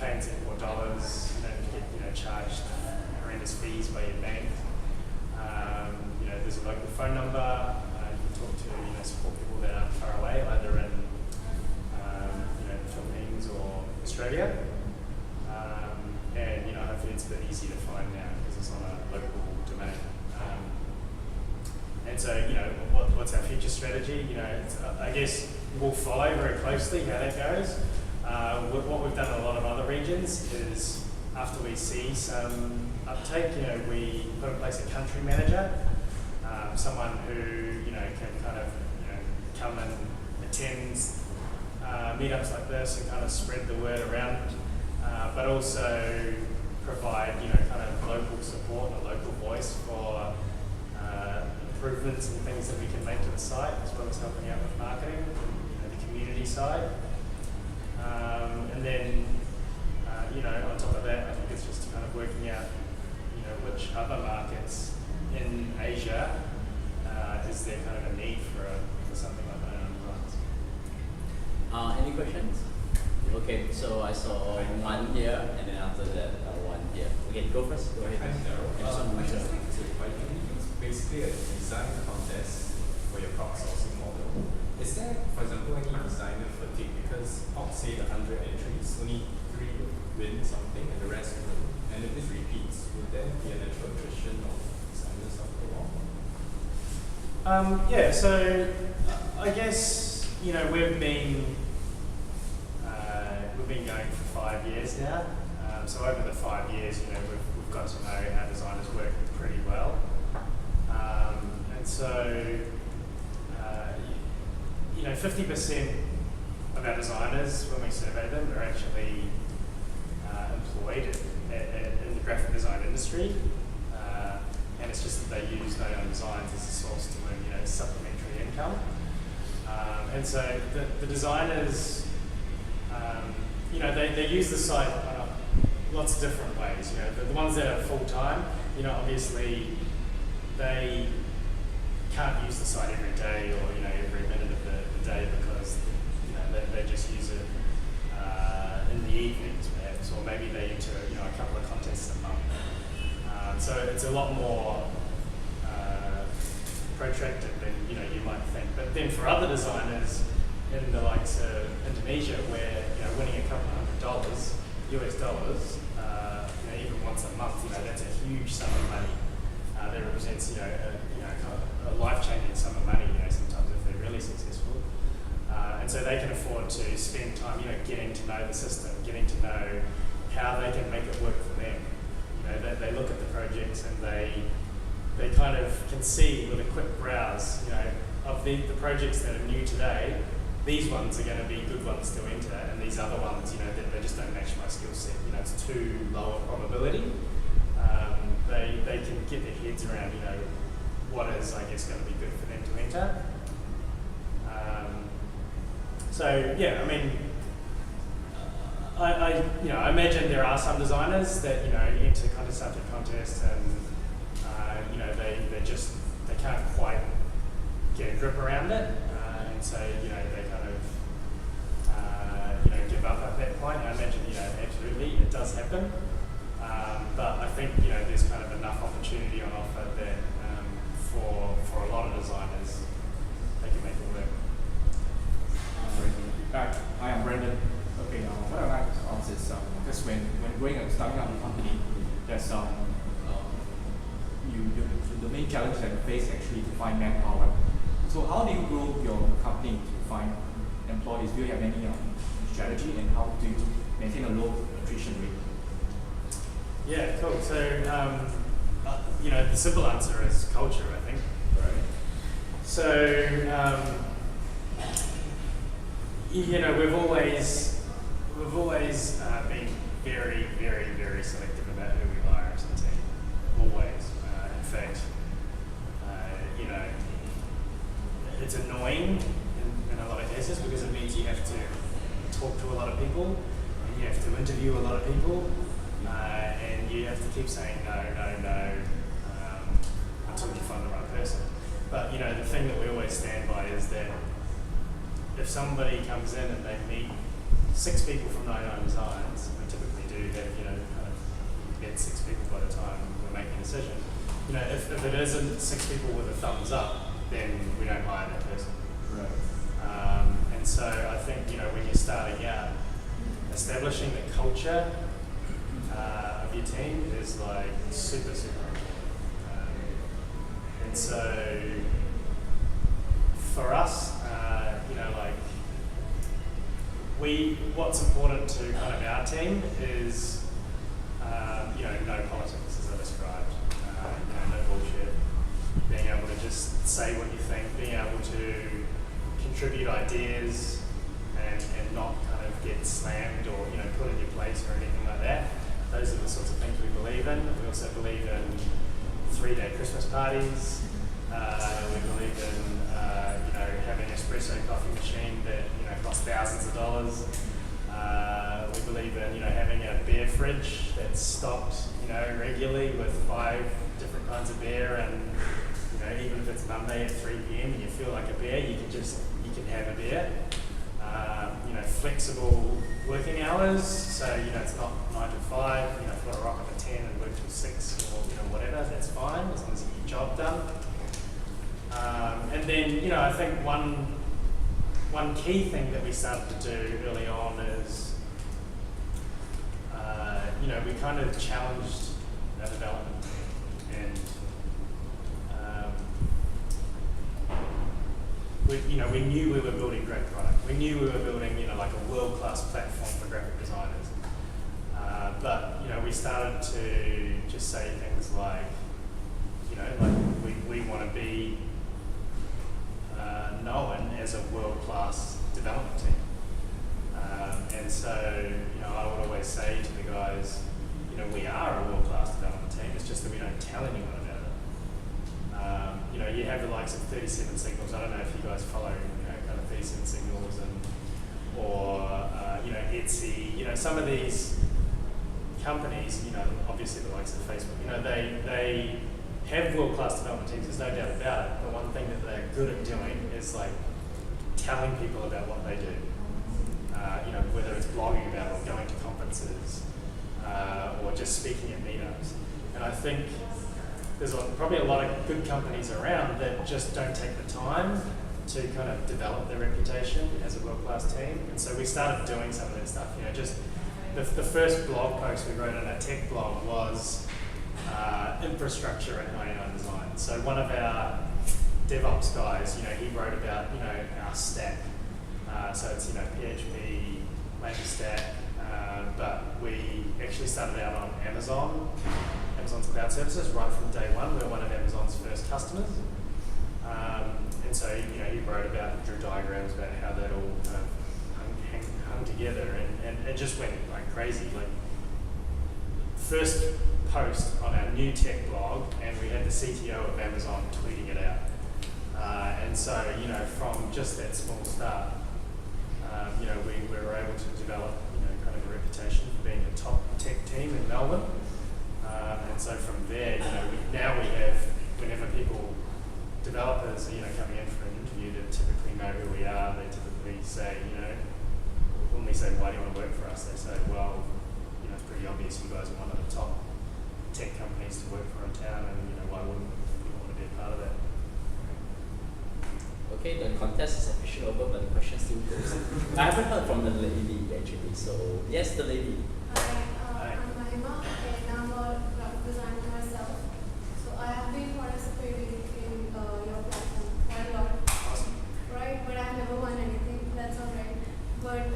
pay in Singapore dollars, you don't get charged horrendous fees by your bank. There's a local phone number. You can talk to support people that aren't far away, either in the Philippines or Australia. And hopefully it's a bit easy to find now because it's on a local domain. And so what's our future strategy? I guess we'll follow very closely how that goes. What we've done in a lot of other regions is after we see some uptake, we put in place a country manager, someone who can kind of come and attend meetups like this and kind of spread the word around, but also provide kind of local support, a local voice for improvements and things that we can make to the site, as well as helping out with marketing and the community side. And then on top of that, I think it's just kind of working out which other markets in Asia is there kind of a need for something like that on plants. Any questions? Okay, so I saw one here, and then after that, one here. Okay, go first. Go ahead. I just think it's basically a design contest for your crowdsourcing model. Is there, for example, any designer fatigue? Because out say the 100 entries, only 3 will win something, and the rest will. And if this repeats, will there be a natural attrition of designers after a while? Yeah, so I guess we've been going for 5 years now. So over the 5 years, we've got to know our designers work pretty well, and so 50% of our designers, when we survey them, are actually employed in the graphic design industry. And it's just that they use 99Designs as a source to earn, supplementary income. And so the designers, they use the site lots of different ways. The ones that are full time, obviously they can't use the site every day or every minute of the day because they just use it in the evenings perhaps, or maybe they enter a couple of contests a month. So it's a lot more protracted than you might think. But then for other designers in the likes of Indonesia, where winning a couple of $100 US dollars, even once a month, that's a huge sum of money. That represents a life-changing sum of money. Sometimes if they're really successful, and so they can afford to spend time, getting to know the system, getting to know how they can make it work for them. They look at the projects and they kind of can see with a quick browse, of the projects that are new today, these ones are going to be good ones to enter, and these other ones, they just don't match my skill set. It's too low a probability. They can get their heads around, what is, I guess, going to be good for them to enter. So yeah, I mean, I imagine there are some designers that enter contest after contest, and they can't quite get a grip around it, and so they kind of give up at that point. I imagine absolutely it does happen, but I think there's kind of enough opportunity on offer that for a lot of designers they can make it work. Hi, I'm Brandon. Okay, what I'd like to ask is, because when going and starting up a company, there's the main challenge that you face actually to find manpower. So how do you grow your company to find employees? Do you have any strategy, and how do you maintain a low attrition rate? Yeah, cool. So the simple answer is culture, I think. Right. So we've always been very, very, very selective about who we hire as a team. Always. In fact, it's annoying in a lot of cases because it means you have to talk to a lot of people, and you have to interview a lot of people, and you have to keep saying no, until you find the right person. But the thing that we always stand by is that if somebody comes in and they meet 6 people from 99Designs, we typically do have, kind of get 6 people by the time we're making a decision. If it isn't 6 people with a thumbs up, then we don't hire that person. Right. And so I think, when you're starting out, establishing the culture of your team is like super, super important. And so for us, what's important to kind of our team is, no politics, as I described. No bullshit. Being able to just say what you think, being able to contribute ideas and not kind of get slammed or put in your place or anything like that. Those are the sorts of things we believe in. We also believe in 3-day Christmas parties. We believe in having an espresso coffee machine that costs thousands of dollars. We believe in having a beer fridge that's stocked regularly with 5 different kinds of beer, and even if it's Monday at 3 p.m. and you feel like a beer, you can have a beer. Flexible working hours, so it's not 9 to 5. If you've got to rock up at 10 and work till 6 or whatever, that's fine as long as you get your job done. And then I think one key thing that we started to do early on is we kind of challenged our development and we knew we were building great product. We knew we were building like a world-class platform for graphic designers. But we started to just say things like we want to be known as a world-class development team. And so, I would always say to the guys, we are a world-class development team. It's just that we don't tell anyone about it. You have the likes of 37 Signals. I don't know if you guys follow, kind of 37 Signals or Etsy. Some of these companies, obviously the likes of Facebook. They have world-class development teams. There's no doubt about it. But one thing that they're good at doing is like telling people about what they do. Whether it's blogging about it or going to conferences or just speaking at meetups. And I think there's probably a lot of good companies around that just don't take the time to kind of develop their reputation as a world-class team. And so we started doing some of that stuff. Just the first blog post we wrote on our tech blog was infrastructure at 99Designs. So one of our DevOps guys, he wrote about our stack. So it's PHP, major stack, but we actually started out on Amazon's cloud services right from day one. We were one of Amazon's first customers, and so he wrote about and drew diagrams about how that all kind of hung together, and it just went like crazy. Like first post on our new tech blog, and we had the CTO of Amazon tweeting it out, and so from just that small start. We were able to develop, kind of a reputation for being the top tech team in Melbourne. And so from there, now we have, whenever developers, coming in for an interview, they typically know who we are. They typically say, when we say, why do you want to work for us? They say, well, it's pretty obvious you guys are one of the top tech companies to work for in town, and why wouldn't you want to be a part of that? Okay, the contest is officially over, but the question still goes. I haven't heard from the lady actually, so yes, the lady. Hi, I'm Mahima, and I'm a graphic designer myself. So I have been participating in your platform quite a lot. Awesome. Right, but I've never won anything, that's alright. But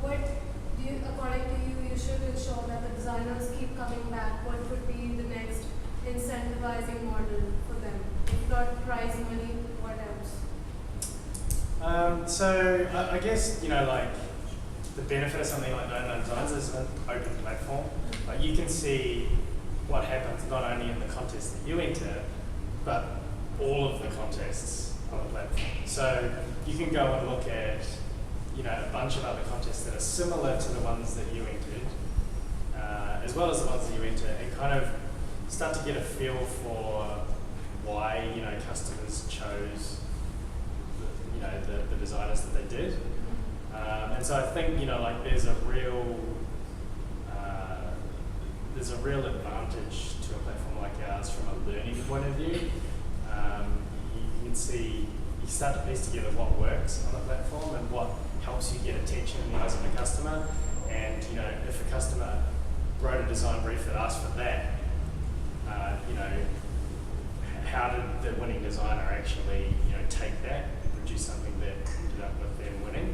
what do you, according to you, you should ensure that the designers keep coming back? What would be the next incentivizing model for them? If not prize money, what else? So I guess like the benefit of something like 99Designs is an open platform. Like you can see what happens not only in the contests that you enter, but all of the contests on the platform. So you can go and look at a bunch of other contests that are similar to the ones that you entered, as well as the ones that you enter, and kind of start to get a feel for why customers chose the designers that they did. And so I think like there's a real advantage to a platform like ours from a learning point of view. You can see, you start to piece together what works on the platform and what helps you get attention in the eyes of the customer. And if a customer wrote a design brief that asked for that, how did the winning designer actually take that and produce something that ended up with them winning?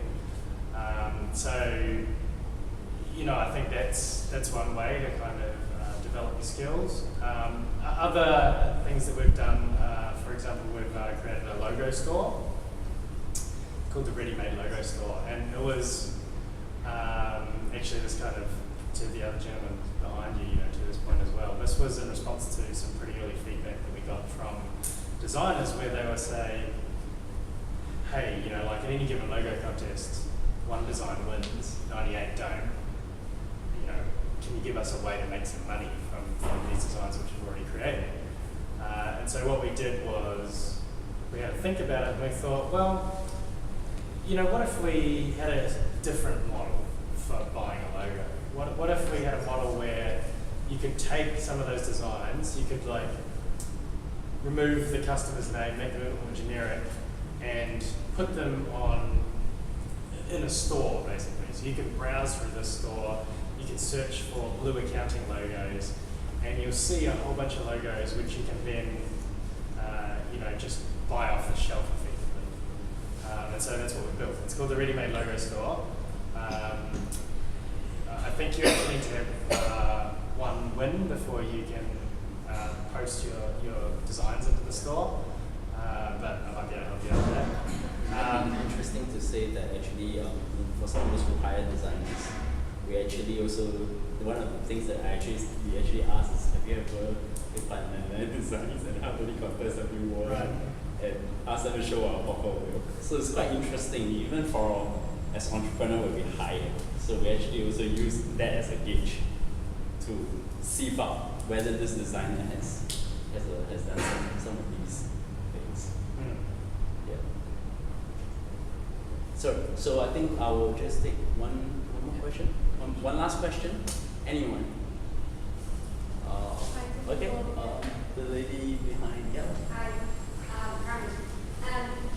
So, you know, I think that's one way to kind of develop your skills. Other things that we've done, for example, we've created a logo store called the Ready-Made Logo Store, and it was actually this kind of, to the other gentleman behind you, you know, to this point as well, this was in response to some pretty early feedback that we got from designers where they were saying, hey, you know, like in any given logo contest, one design wins, 98 don't. You know, can you give us a way to make some money from these designs which you've already created? And so what we did was we had to think about it, and we thought, well, you know, what if we had a different model for buying a logo? What if we had a model where you could take some of those designs, you could like remove the customer's name, make them a bit more generic, and put them in a store basically. So you can browse through this store, you can search for blue accounting logos, and you'll see a whole bunch of logos which you can then, you know, just buy off the shelf effectively. And so that's what we built. It's called the Ready-Made Logo Store. I think you actually need to have one win before you can post your designs into the store, but I might be able to help you out with that. Interesting to say that actually for some of those who hire designers, we actually also, one of the things that we actually ask is, have you ever done designs and how many contests have you won? Right. And ask them to show our portfolio. So it's quite interesting, even for as entrepreneur when we hire. So we actually also use that as a gauge to sieve out whether this designer has done some of these things. Yeah. So I think I will just take one more question. One last question. Anyone? Okay. The lady behind. Yeah. Hi, Carmen.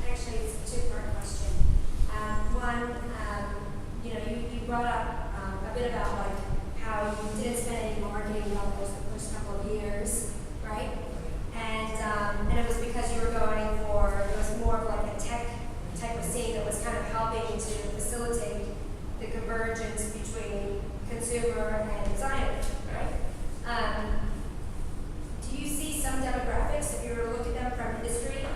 Actually, it's a two-part question. One, you know, you brought up a bit about like how you didn't spend any marketing dollars the first couple of years, right? And it was because you were going for, it was more of like a tech type of scene that was kind of helping to facilitate the convergence between consumer and designer, right? Do you see some demographics, if you were to look at them from history,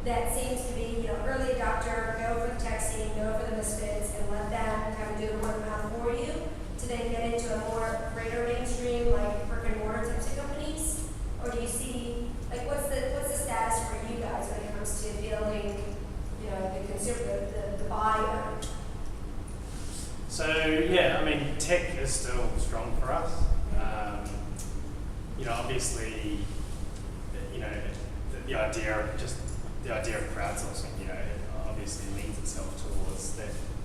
that seems to be, you know, early adopter, go for the tech scene, go for the misfits, and let them kind of do the word of mouth for you, to then get into a more greater mainstream, like brick and mortar types of companies? Or do you see, like, what's the status for you guys when it comes to building, you know, the consumer, the buyer? So yeah, I mean, tech is still strong for us. You know, obviously, you know, the idea of crowdsourcing, you know, it obviously leans itself towards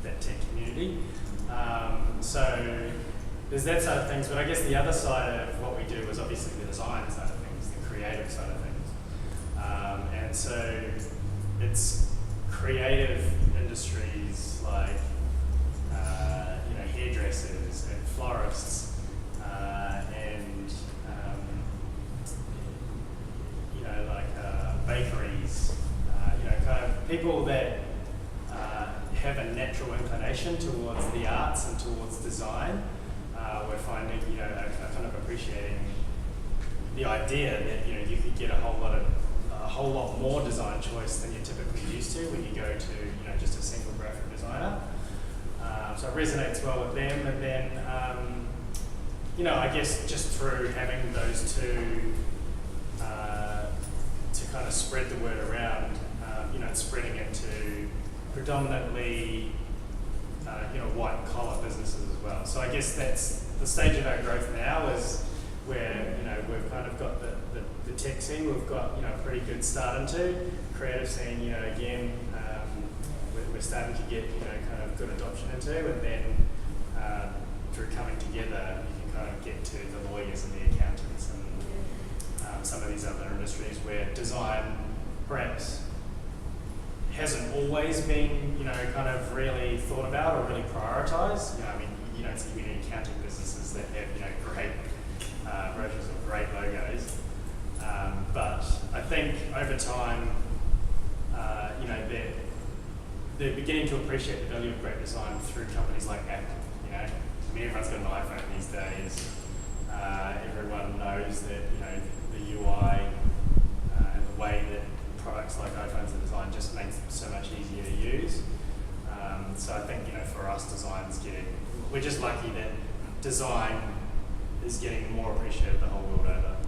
that tech community. So there's that side of things, but I guess the other side of what we do is obviously the design side of things, the creative side of things. And so it's creative industries like, you know, hairdressers and florists, and you know, like bakeries, you know, kind of people that have a natural inclination towards the arts and towards design. We're finding, you know, kind of appreciating the idea that, you know, you could get a whole lot more design choice than you're typically used to when you go to, you know, just a single graphic designer. So it resonates well with them, and then, you know, I guess just through having those two to kind of spread the word around, you know, it's spreading into predominantly, you know, white collar businesses as well. So I guess that's the stage of our growth now, is where, you know, we've kind of got the tech scene, we've got, you know, a pretty good start into creative scene, you know, again, we're starting to get, you know, kind of good adoption into, and then through coming together, you can kind of get to the lawyers and the accountants and some of these other industries where design perhaps hasn't always been, you know, kind of really thought about or really prioritised. You know, I mean, you don't see many accounting businesses that have, you know, great versions of great logos. But I think over time, you know, they're beginning to appreciate the value of great design through companies like Apple. You know, I mean, everyone's got an iPhone these days. Everyone knows that the UI and the way that products like iPhones are designed just makes them so much easier to use. So I think for us, we're just lucky that design is getting more appreciated the whole world over.